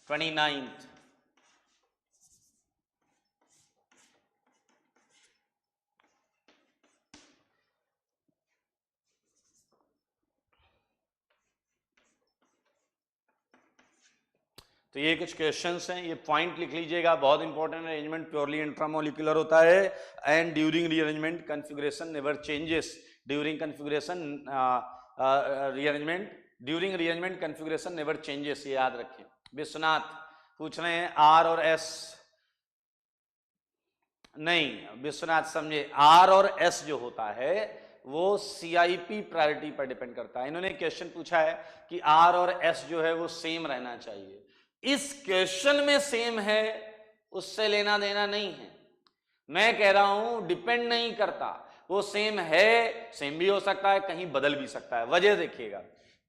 29th, तो ये कुछ क्वेश्चंस हैं, ये पॉइंट लिख लीजिएगा, बहुत इंपॉर्टेंट। अरेंजमेंट प्योरली इंट्रामोलिकुलर होता है and during rearrangement configuration never changes. During configuration rearrangement, during rearrangement configuration never changes, ये याद रखें। विश्वनाथ पूछ रहे हैं आर और एस, नहीं विश्वनाथ समझे, आर और एस जो होता है वो सीआईपी प्रायोरिटी पर डिपेंड करता है। इन्होंने क्वेश्चन पूछा है कि आर और एस जो है वो सेम रहना चाहिए। इस क्वेश्चन में सेम है, उससे लेना देना नहीं है। मैं कह रहा हूं डिपेंड नहीं करता, वो सेम है, सेम भी हो सकता है, कहीं बदल भी सकता है। वजह देखिएगा,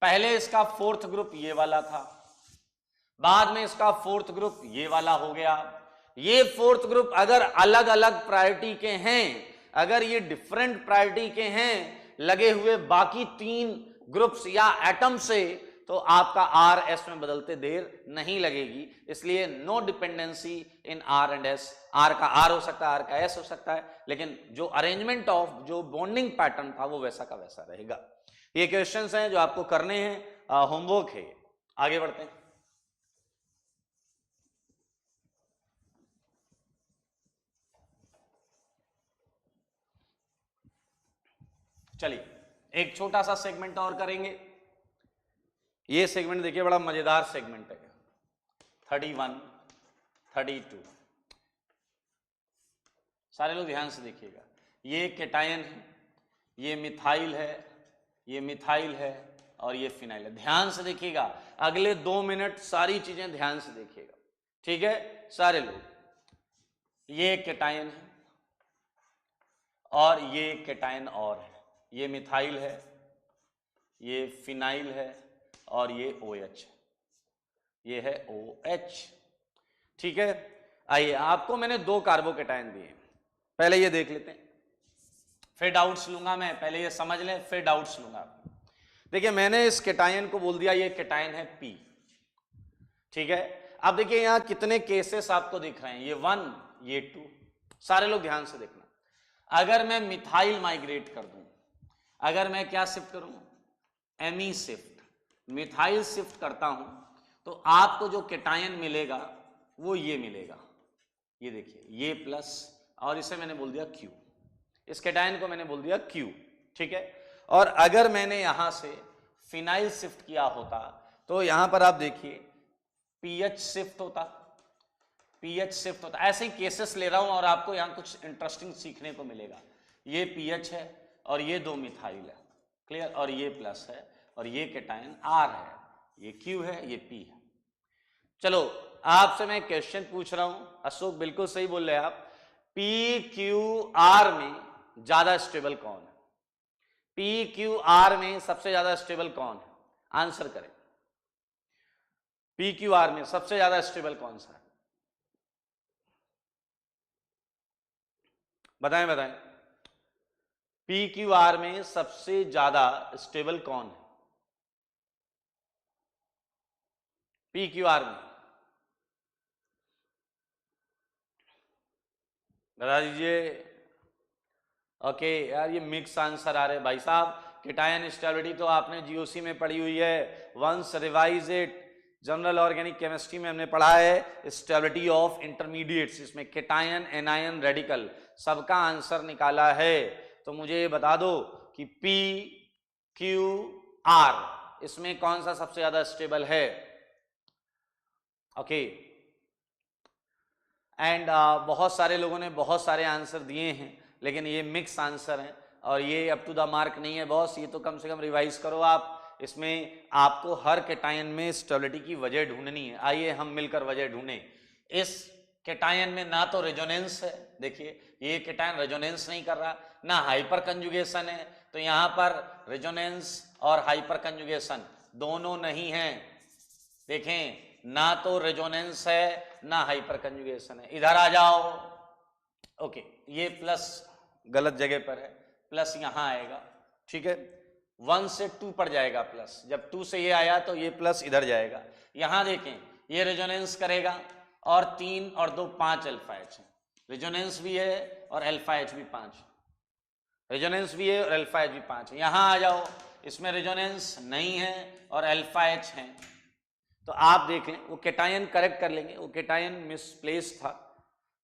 पहले इसका फोर्थ ग्रुप ये वाला था, बाद में इसका फोर्थ ग्रुप ये वाला हो गया। ये फोर्थ ग्रुप अगर अलग अलग प्रायोरिटी के हैं, अगर ये डिफरेंट प्रायोरिटी के हैं लगे हुए बाकी 3 ग्रुप्स या एटम से, तो आपका आर एस में बदलते देर नहीं लगेगी। इसलिए no dependency in R and S. R का आर हो सकता है, आर का एस हो सकता है, लेकिन जो अरेंजमेंट ऑफ जो बॉन्डिंग पैटर्न था वो वैसा का वैसा रहेगा। ये क्वेश्चंस हैं जो आपको करने हैं, होमवर्क है। आगे बढ़ते हैं। चलिए, एक छोटा सा सेगमेंट और करेंगे। ये सेगमेंट देखिए, बड़ा मजेदार सेगमेंट है। 31, 32, सारे लोग ध्यान से देखिएगा। ये केटायन है, ये मिथाइल है, ये मिथाइल है और ये फिनाइल है। ध्यान से देखिएगा, अगले 2 मिनट सारी चीजें ध्यान से देखिएगा, ठीक है सारे लोग। ये केटायन है और ये केटायन और है, ये मिथाइल है, ये फिनाइल है और ये OH, ये है OH, ठीक है। आइए, आपको मैंने 2 कार्बोकेटायन दिए, पहले ये देख लेते हैं, फिर डाउट्स लूंगा मैं। पहले ये समझ लें, फिर डाउट्स लूंगा। देखिए, मैंने इस केटायन को बोल दिया ये केटायन है P, ठीक है। अब देखिए यहां कितने केसेस आपको दिख रहे हैं, ये 1, ये 2। सारे लोग ध्यान से देखना। अगर मैं मिथाइल माइग्रेट कर दूं, अगर मैं क्या शिफ्ट करूं, एमी शिफ्ट, मिथाइल शिफ्ट करता हूं, तो आपको जो केटायन मिलेगा वो ये मिलेगा। ये देखिए, ये प्लस, और इसे मैंने बोल दिया Q, इस केटायन को मैंने बोल दिया Q, ठीक है। और अगर मैंने यहां से फिनाइल शिफ्ट किया होता, तो यहां पर आप देखिए पीएच शिफ्ट होता, पीएच शिफ्ट होता। ऐसे ही केसेस ले रहा हूं और आपको यहां कुछ इंटरेस्टिंग सीखने को मिलेगा। ये पीएच है और ये 2 मिथाइल है, क्लियर, और ये प्लस है और ये केटायन R है, ये Q है, ये P है। चलो, आपसे मैं क्वेश्चन पूछ रहा हूं, अशोक बिल्कुल सही बोल रहे हैं आप, PQR में ज्यादा स्टेबल कौन है? PQR में सबसे ज्यादा स्टेबल कौन है? आंसर करें। PQR में सबसे ज्यादा स्टेबल कौन सा है? बताएं बताएं, PQR में सबसे ज्यादा स्टेबल कौन है? PQR में बता दीजिए। ओके यार, ये मिक्स आंसर आ रहे भाई साहब। केटायन स्टेबिलिटी तो आपने जीओसी में पढ़ी हुई है, once revise it. General organic chemistry में हमने पढ़ा है स्टेबिलिटी ऑफ इंटरमीडिएट्स, इसमें केटायन, एनायन, रेडिकल सबका आंसर निकाला है। तो मुझे ये बता दो कि PQR इसमें कौन सा सबसे ज्यादा स्टेबल है? ओके, एंड बहुत सारे लोगों ने बहुत सारे आंसर दिए हैं, लेकिन ये मिक्स आंसर हैं और ये अप टू द मार्क नहीं है बॉस। ये तो कम से कम रिवाइज करो आप। इसमें आपको हर केटायन में स्टेबिलिटी की वजह ढूंढनी है। आइए हम मिलकर वजह ढूंढें। इस केटायन में ना तो रेजोनेंस है, देखिए ये केटायन रेजोनेंस नहीं कर रहा, ना हाइपर कंजुगेशन है। तो यहां पर रेजोनेंस और हाइपर कंजुगेशन दोनों नहीं है। देखें, ना तो रेजोनेंस है ना हाइपर कंजुगेशन है। इधर आ जाओ। ओके, ये प्लस गलत जगह पर है, प्लस यहां आएगा, ठीक है। 1 से 2 पर जाएगा प्लस, जब 2 से ये आया तो ये प्लस इधर जाएगा। यहां देखें, ये रेजोनेंस करेगा और 3 और 2 5 अल्फा एच है। रेजोनेंस भी है और अल्फा एच भी 5, रेजोनेंस भी है और अल्फा एच भी 5 है। यहां आ जाओ, इसमें रेजोनेंस नहीं है और अल्फा एच है, तो आप देख लें, वो केटायन करेक्ट कर लेंगे, वो केटायन मिसप्लेस था।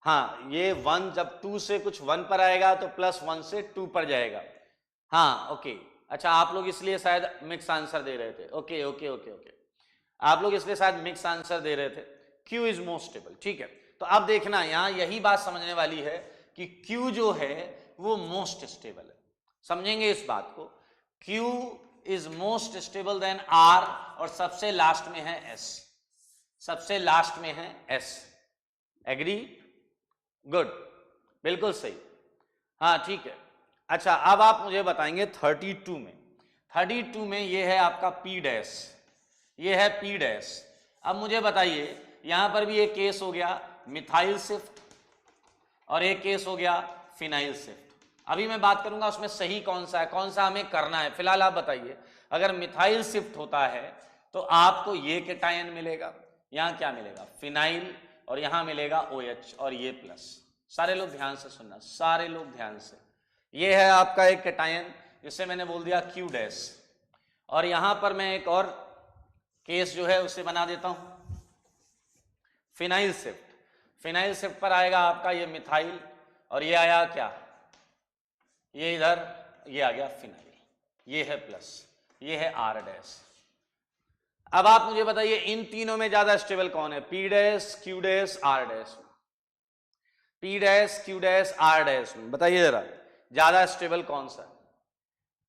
हाँ, ये 1 जब 2 से कुछ 1 पर आएगा तो प्लस 1 से 2 पर जाएगा। हाँ, ओके, अच्छा, आप लोग इसलिए शायद मिक्स आंसर दे रहे थे। ओके ओके ओके ओके, आप लोग इसलिए शायद मिक्स आंसर दे रहे थे। Q इज मोस्ट स्टेबल, ठीक है। तो अब देखना, यहां यही बात समझने वाली है कि Q जो है वो मोस्ट स्टेबल है। समझेंगे इस बात को। Q is most stable then R, और सबसे लास्ट में है S, सबसे लास्ट में है S। एग्री? गुड, बिल्कुल सही। हाँ, ठीक है। अच्छा, अब आप मुझे बताएंगे 32 में ये है आपका P डैश, ये है P डैश। अब मुझे बताइए, यहां पर भी एक केस हो गया मिथाइल शिफ्ट और एक केस हो गया फिनाइल शिफ्ट। अभी मैं बात करूंगा उसमें सही कौन सा है, कौन सा हमें करना है। फिलहाल आप बताइए, अगर मिथाइल शिफ्ट होता है तो आपको ये केटायन मिलेगा, यहां क्या मिलेगा, फिनाइल, और यहां मिलेगा OH और ये प्लस। सारे लोग ध्यान से सुनना, सारे लोग ध्यान से। ये है आपका एक केटायन, जिसे मैंने बोल दिया Q डैश, और यहां पर मैं एक और केस जो है उसे बना देता हूं फिनाइल शिफ्ट। फिनाइल शिफ्ट पर आएगा आपका ये मिथाइल, और ये आया क्या, ये इधर, ये आ गया फिनाइल, ये है प्लस, ये है R डैश। अब आप मुझे बताइए, इन तीनों में ज्यादा स्टेबल कौन है, P dash, Q dash, R dash? P dash, Q dash, R dash में बताइए जरा, ज्यादा स्टेबल कौन सा?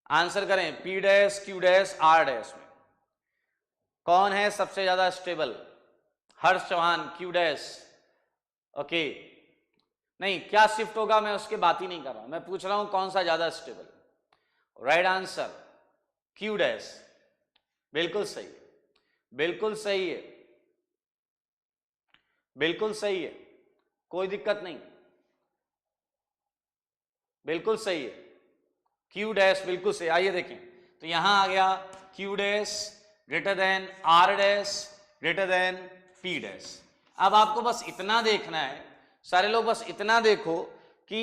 आंसर करें, P dash, Q dash, R dash में कौन है सबसे ज्यादा स्टेबल? हर्ष चौहान, Q डैश। ओके, नहीं, क्या शिफ्ट होगा मैं उसकी बात ही नहीं कर रहा हूं, मैं पूछ रहा हूं कौन सा ज्यादा stable. Right answer Q dash, बिल्कुल सही है, बिल्कुल सही है, बिल्कुल सही है, कोई दिक्कत नहीं, बिल्कुल सही है, Q डैश बिल्कुल सही। आइए देखें, तो यहां आ गया Q dash greater than R dash greater than P dash. अब आपको बस इतना देखना है, सारे लोग बस इतना देखो कि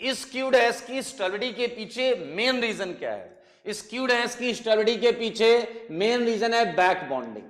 इस Q डैश की स्टेबिलिटी के पीछे मेन रीजन क्या है। इस Q डैश की स्टेबिलिटी के पीछे मेन रीजन है बैक बॉन्डिंग।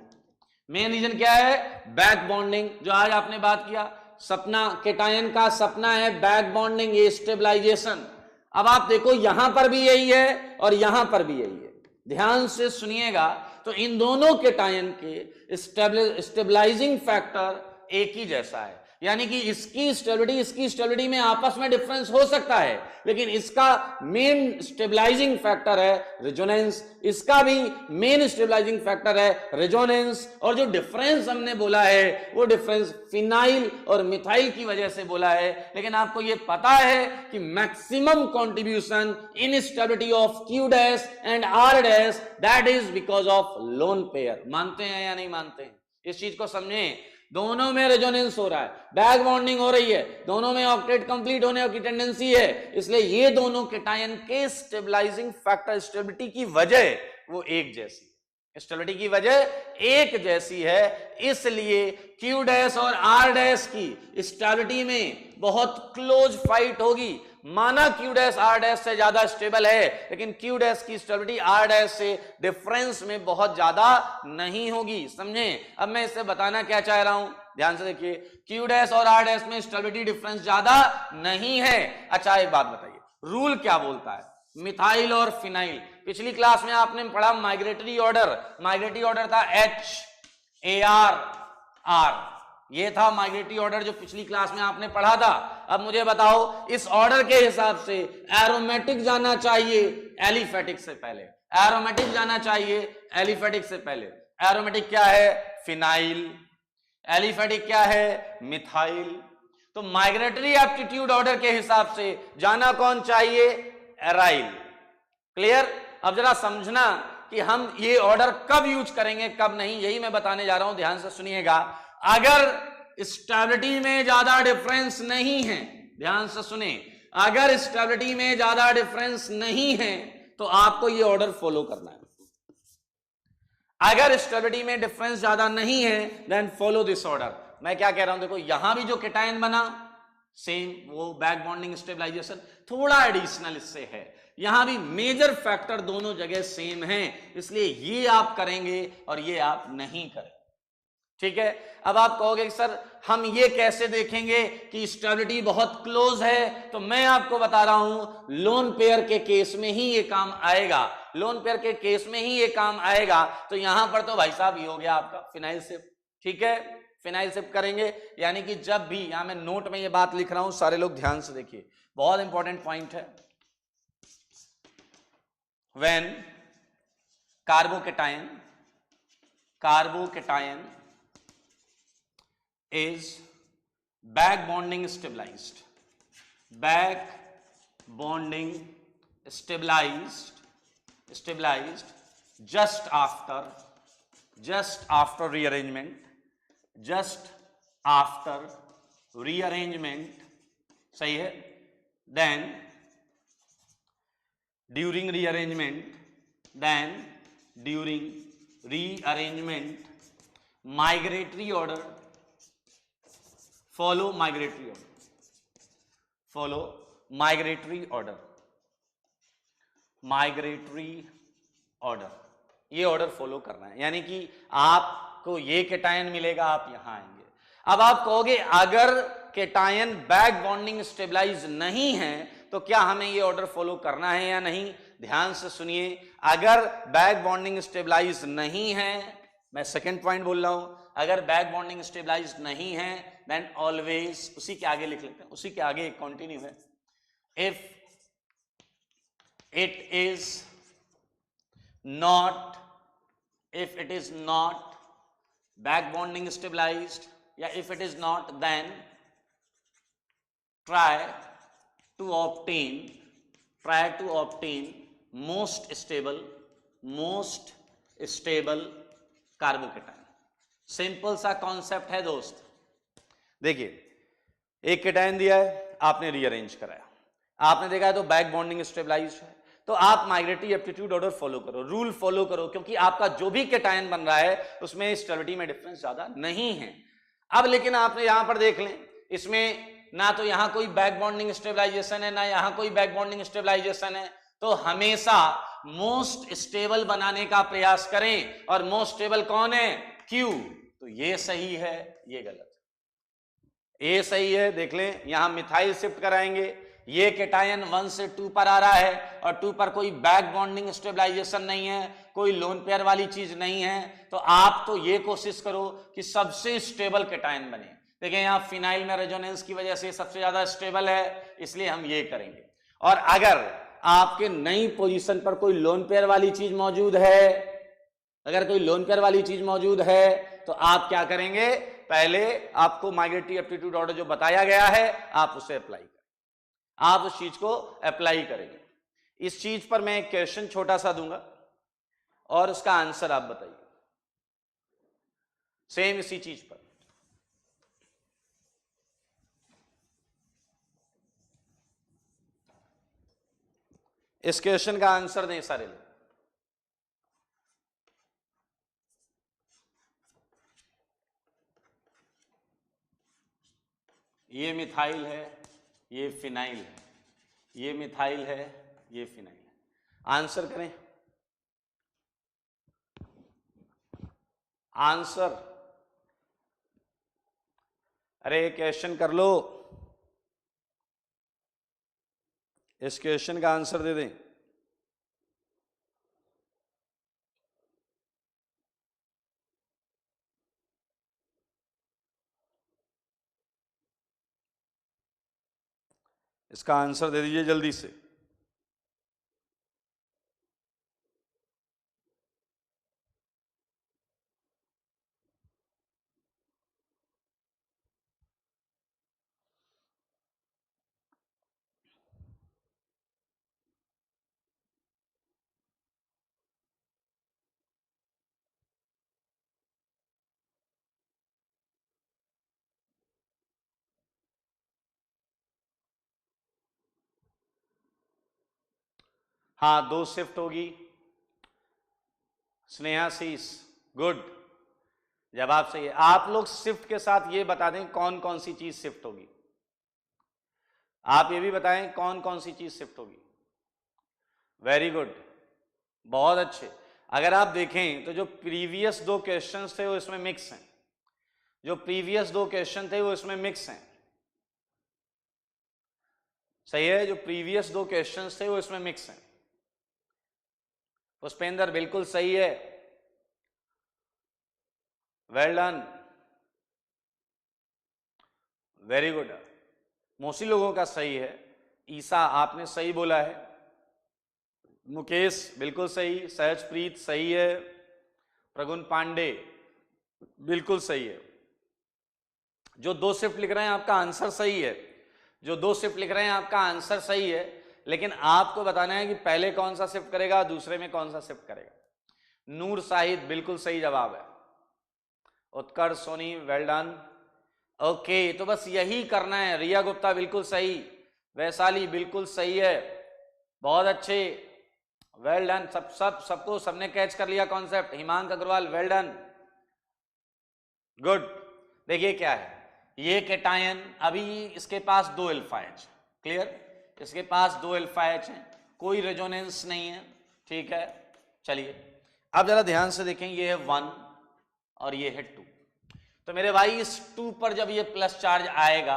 मेन रीजन क्या है? बैक बॉन्डिंग, जो आज आपने बात किया, सपना केटायन का सपना है बैक बॉन्डिंग, ये स्टेबलाइजेशन। अब आप देखो, यहां पर भी यही है और यहां पर भी यही है, ध्यान से सुनिएगा। तो इन दोनों केटायन के स्टेबलाइजिंग फैक्टर एक ही जैसा है, यानी कि इसकी स्टेबिलिटी में आपस में डिफरेंस हो सकता है, लेकिन इसका मेन स्टेबलाइजिंग फैक्टर है रेजोनेंस, इसका भी मेन स्टेबलाइजिंग फैक्टर है रेजोनेंस। और जो डिफरेंस हमने बोला है वो डिफरेंस फिनाइल और मिथाइल की वजह से बोला है। लेकिन आपको ये पता है कि maximum contribution in stability of Q dash and R dash, that is because of lone pair. मानते हैं या नहीं मानते हैं? इस चीज को समझें, दोनों में रेजोनेंस हो रहा है, बैक बॉन्डिंग हो रही है, दोनों में ऑक्टेट कंप्लीट होने की टेंडेंसी है, इसलिए ये दोनों केटायन के स्टेबलाइजिंग फैक्टर स्टेबिलिटी की वजह वो एक जैसी, स्टेबिलिटी की वजह एक जैसी है। इसलिए Q डैश और R डैश की स्टेबिलिटी में बहुत क्लोज फाइट होगी। माना Q डैश R डैश से ज्यादा स्टेबल है, लेकिन Q डैश की स्टेबिलिटी R डैश से डिफरेंस में बहुत ज्यादा नहीं होगी, समझे? अब मैं इससे बताना क्या चाह रहा हूं, ध्यान से देखिए, Q डैश और R डैश में स्टेबिलिटी डिफरेंस ज्यादा नहीं है। अच्छा, एक बात बताइए, रूल क्या बोलता है? मिथाइल और फिनाइल, पिछली क्लास में आपने पढ़ा माइग्रेटरी ऑर्डर था HARR, ये था माइग्रेटरी ऑर्डर जो पिछली क्लास में आपने पढ़ा था। अब मुझे बताओ, इस ऑर्डर के हिसाब से एरोमेटिक जाना चाहिए एलिफेटिक से पहले, एरोमेटिक जाना चाहिए एलिफेटिक से पहले। एरोमेटिक क्या है? फिनाइल। एलिफेटिक क्या है? मिथाइल। तो माइग्रेटरी एप्टीट्यूड ऑर्डर के हिसाब से जाना कौन चाहिए? एराइल। क्लियर? अब जरा समझना कि हम ये ऑर्डर कब यूज करेंगे कब नहीं, यही मैं बताने जा रहा हूं, ध्यान से सुनिएगा। अगर स्टेबिलिटी में ज्यादा डिफरेंस नहीं है, ध्यान से सुने, अगर स्टेबिलिटी में ज्यादा डिफरेंस नहीं है तो आपको ये ऑर्डर फॉलो करना है। अगर स्टेबिलिटी में डिफरेंस ज्यादा नहीं है देन फॉलो दिस ऑर्डर। मैं क्या कह रहा हूं, देखो यहां भी जो केटायन बना सेम, वो बैक बॉन्डिंग स्टेबलाइजेशन थोड़ा एडिशनल इससे है, यहां भी मेजर फैक्टर दोनों जगह सेम है, इसलिए ये आप करेंगे और ये आप नहीं करेंगे। ठीक है, अब आप कहोगे कि सर हम ये कैसे देखेंगे कि स्टेबिलिटी बहुत क्लोज है, तो मैं आपको बता रहा हूं लोन पेयर के केस में ही ये काम आएगा, लोन पेयर के केस में ही ये काम आएगा। तो यहां पर तो भाई साहब ये हो गया आपका फिनाइल शिफ्ट। ठीक है, फिनाइल शिफ्ट करेंगे, यानी कि जब भी, यहां मैं नोट में ये बात लिख रहा हूं, सारे लोग ध्यान से देखिए, बहुत इंपॉर्टेंट पॉइंट है। When carbocation is back bonding stabilized, back bonding stabilized just after rearrangement, सही है, then during rearrangement migratory order, follow migratory order, ये ऑर्डर फॉलो करना है, यानी कि आपको ये केटायन मिलेगा, आप यहां आएंगे। अब आप कहोगे अगर केटायन बैक बॉन्डिंग स्टेबलाइज नहीं है तो क्या हमें ये ऑर्डर फॉलो करना है या नहीं? ध्यान से सुनिए, अगर बैक बॉन्डिंग स्टेबलाइज नहीं है, मैं सेकंड पॉइंट बोल रहा हूं, अगर बैक बॉन्डिंग स्टेबलाइज नहीं है देन ऑलवेज, उसी के आगे लिख लेते हैं, उसी के आगे एक कंटिन्यू है, if it is not back bonding stabilized, या if it is not, then try to obtain most stable carbocation. Simple सा कॉन्सेप्ट है दोस्त। देखिए, एक केटायन दिया है, आपने रीअरेंज कराया, आपने देखा है तो बैक बॉन्डिंग स्टेबलाइज्ड है, तो आप माइग्रेटरी एप्टीट्यूड ऑर्डर फॉलो करो, रूल फॉलो करो, क्योंकि आपका जो भी केटायन बन रहा है उसमें स्टेबिलिटी में डिफरेंस ज्यादा नहीं है। अब लेकिन आपने यहां पर देख लें, इसमें ना तो यहां कोई बैक बॉन्डिंग स्टेबलाइजेशन है, ना यहां कोई बैक बॉन्डिंग स्टेबलाइजेशन है, तो हमेशा मोस्ट स्टेबल बनाने का प्रयास करें, और मोस्ट स्टेबल कौन है? क्यू। तो ये सही है, ये गलत है, ये सही है। देख लें, यहां मिथाइल शिफ्ट कराएंगे, ये केटायन 1 से 2 पर आ रहा है, और 2 पर कोई बैक बॉन्डिंग स्टेबलाइजेशन नहीं है, कोई लोन पेयर वाली चीज नहीं है, तो आप तो ये कोशिश करो कि सबसे स्टेबल केटायन बने। देखिए यहां फिनाइल में रेजोनेंस की वजह से सबसे ज्यादा स्टेबल है, इसलिए हम ये करेंगे। और अगर आपके नई पोजीशन पर कोई लोन पेयर वाली चीज मौजूद है, अगर कोई लोन पेयर वाली चीज मौजूद है, तो आप क्या करेंगे? पहले आपको माइग्रेटरी एप्टीट्यूड ऑर्डर जो बताया गया है, आप उसे अप्लाई करें, आप उस चीज को अप्लाई करेंगे। इस चीज पर मैं एक क्वेश्चन छोटा सा दूंगा और उसका आंसर आप बताइए, सेम इसी चीज पर। इस क्वेश्चन का आंसर दें सारे लोग। ये मिथाइल है, ये फिनाइल है, ये मिथाइल है, ये फिनाइल है, आंसर करें। आंसर, अरे क्वेश्चन कर लो, इस क्वेश्चन का आंसर दे दें। इसका आंसर दे दीजिए जल्दी से। हाँ 2 शिफ्ट होगी। स्नेहा शीस, गुड, जवाब सही है। आप लोग शिफ्ट के साथ ये बता दें कौन कौन सी चीज शिफ्ट होगी। आप ये भी बताएं कौन कौन सी चीज शिफ्ट होगी। वेरी गुड, बहुत अच्छे। अगर आप देखें तो जो प्रीवियस 2 क्वेश्चंस थे वो इसमें मिक्स हैं। जो प्रीवियस 2 क्वेश्चन थे वो इसमें मिक्स हैं। सही है, जो प्रीवियस 2 क्वेश्चंस थे वो इसमें मिक्स हैं। पुष्पेंद्र बिल्कुल सही है, well done, very good. Mostly लोगों का सही है। ईसा आपने सही बोला है, मुकेश बिल्कुल सही, सहजप्रीत सही है, प्रगुण पांडे बिल्कुल सही है। जो 2 शिफ्ट लिख रहे हैं आपका आंसर सही है, जो 2 शिफ्ट लिख रहे हैं आपका आंसर सही है, लेकिन आपको बताना है कि पहले कौन सा शिफ्ट करेगा, दूसरे में कौन सा शिफ्ट करेगा। नूर साहिद बिल्कुल सही जवाब है। उत्कर्ष सोनी वेल डन। ओके, तो बस यही करना है। रिया गुप्ता बिल्कुल सही, वैशाली बिल्कुल सही है, बहुत अच्छे, वेल डन। सबको सबने कैच कर लिया कॉन्सेप्ट। हिमांक अग्रवाल वेल डन, गुड। देखिए क्या है, ये कैटायन अभी इसके पास 2 अल्फा एच, क्लियर, इसके पास 2 अल्फा एच है, कोई रेजोनेंस नहीं है, ठीक है। चलिए अब जरा ध्यान से देखें, ये है 1 और ये है 2। तो मेरे भाई इस 2 पर जब ये प्लस चार्ज आएगा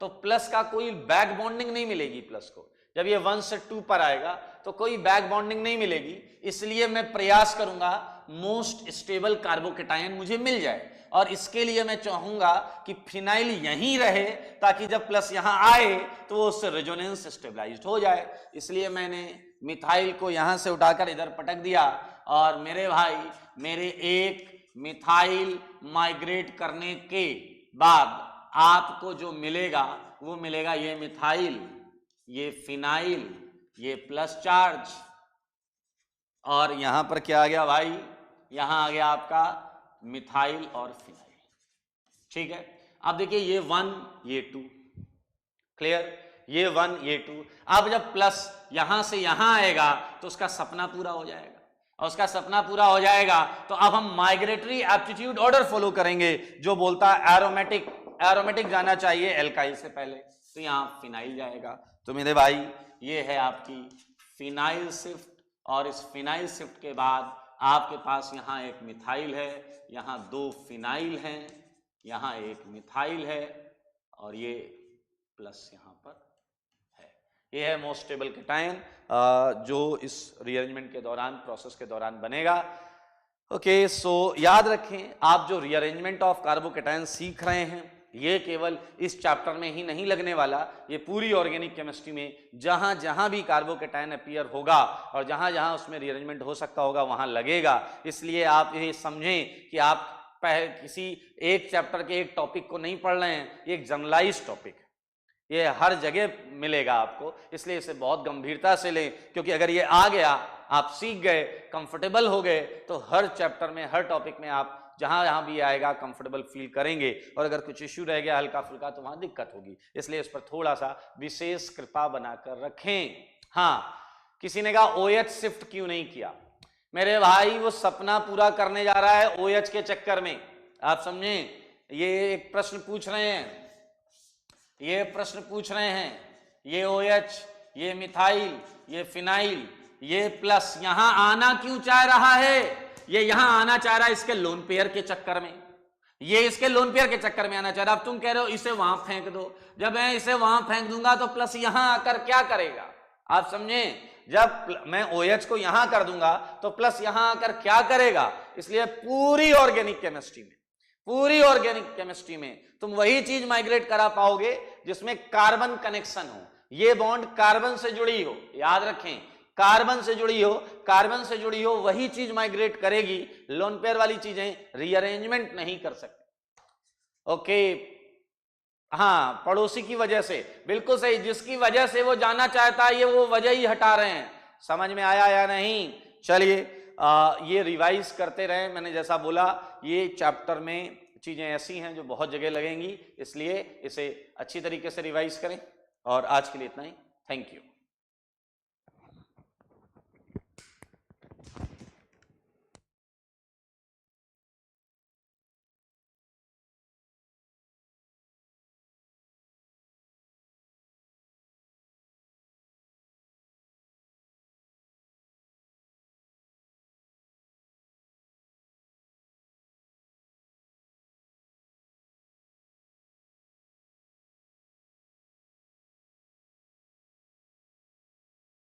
तो प्लस का कोई बैक बॉन्डिंग नहीं मिलेगी प्लस को। जब ये 1 से 2 पर आएगा तो कोई बैक बॉन्डिंग नहीं मिलेगी, इसलिए मैं प्रयास करूंगा मोस्ट स्टेबल कार्बोकेटायन मुझे मिल जाए, और इसके लिए मैं चाहूंगा कि फिनाइल यहीं रहे ताकि जब प्लस यहां आए तो वो उससे रेजोनेंस स्टेबलाइज्ड हो जाए। इसलिए मैंने मिथाइल को यहां से उठाकर इधर पटक दिया, और मेरे भाई मेरे एक मिथाइल माइग्रेट करने के बाद आपको जो मिलेगा वो मिलेगा ये मिथाइल, ये फिनाइल, ये प्लस चार्ज, और यहां पर क्या आ गया भाई, यहां आ गया आपका मिथाइल और फिनाइल, ठीक है। अब देखिए ये 1 ये 2, क्लियर, ये 1 ये 2। अब जब प्लस यहां से यहां आएगा तो उसका सपना पूरा हो जाएगा, और उसका सपना पूरा हो जाएगा तो अब हम माइग्रेटरी एप्टीट्यूड ऑर्डर फॉलो करेंगे जो बोलता है एरोमेटिक जाना चाहिए एल्काइल से पहले, तो यहां फिनाइल जाएगा। तो मेरे भाई ये है आपकी फिनाइल शिफ्ट, और इस फिनाइल शिफ्ट के बाद आपके पास यहां एक मिथाइल है, यहां 2 फिनाइल हैं, यहां एक मिथाइल है, और ये प्लस यहां पर है। ये है मोस्ट स्टेबल कैटायन जो इस रीअरेंजमेंट के दौरान, प्रोसेस के दौरान बनेगा। ओके, सो याद रखें, आप जो रीअरेंजमेंट ऑफ कार्बोकेटायन सीख रहे हैं ये केवल इस चैप्टर में ही नहीं लगने वाला, ये पूरी ऑर्गेनिक केमिस्ट्री में जहां जहां भी कार्बोकेटायन अपीयर होगा और जहां जहां उसमें रीअरेंजमेंट हो सकता होगा वहां लगेगा। इसलिए आप ये समझें कि आप किसी एक चैप्टर के एक टॉपिक को नहीं पढ़ रहे हैं, ये एक जनरलाइज्ड टॉपिक है, ये हर जगह मिलेगा आपको, इसलिए इसे बहुत गंभीरता से लें, क्योंकि अगर ये आ गया, आप सीख गए, कंफर्टेबल हो गए, तो हर चैप्टर में, हर टॉपिक में आप जहां जहां भी आएगा कंफर्टेबल फील करेंगे, और अगर कुछ इश्यू रह गया हल्का फुल्का तो वहां दिक्कत होगी। इसलिए इस पर थोड़ा सा विशेष कृपा बनाकर रखें। हाँ, किसी ने कहा OH शिफ्ट क्यों नहीं किया? मेरे भाई वो सपना पूरा करने जा रहा है OH के चक्कर में, आप समझें। ये एक प्रश्न पूछ रहे हैं, ये प्रश्न पूछ रहे हैं, ये OH, ये मिथाइल, ये फिनाइल, ये प्लस यहां आना क्यों चाह रहा है? ये यहां आना चाह रहा है इसके लोन पेयर के चक्कर में, ये इसके लोन पेयर के चक्कर में आना चाह रहा है। अब तुम कह रहे हो इसे वहां फेंक दो, जब मैं इसे वहां फेंक दूंगा तो प्लस यहां आकर क्या करेगा? आप समझे, जब मैं OH को यहां कर दूंगा तो प्लस यहां आकर क्या करेगा? इसलिए पूरी ऑर्गेनिक केमिस्ट्री में तुम वही चीज माइग्रेट करा पाओगे जिसमें कार्बन कनेक्शन हो, ये बॉन्ड कार्बन से जुड़ी हो, याद रखें, कार्बन से जुड़ी हो वही चीज माइग्रेट करेगी। लोन पेयर वाली चीजें रीअरेंजमेंट नहीं कर सकते। ओके, हाँ, पड़ोसी की वजह से, बिल्कुल सही, जिसकी वजह से वो जाना चाहता है ये वो वजह ही हटा रहे हैं। समझ में आया या नहीं? चलिए ये रिवाइज करते रहे। मैंने जैसा बोला ये चैप्टर में चीजें ऐसी हैं जो बहुत जगह लगेंगी, इसलिए इसे अच्छी तरीके से रिवाइज करें। और आज के लिए इतना ही, थैंक यू।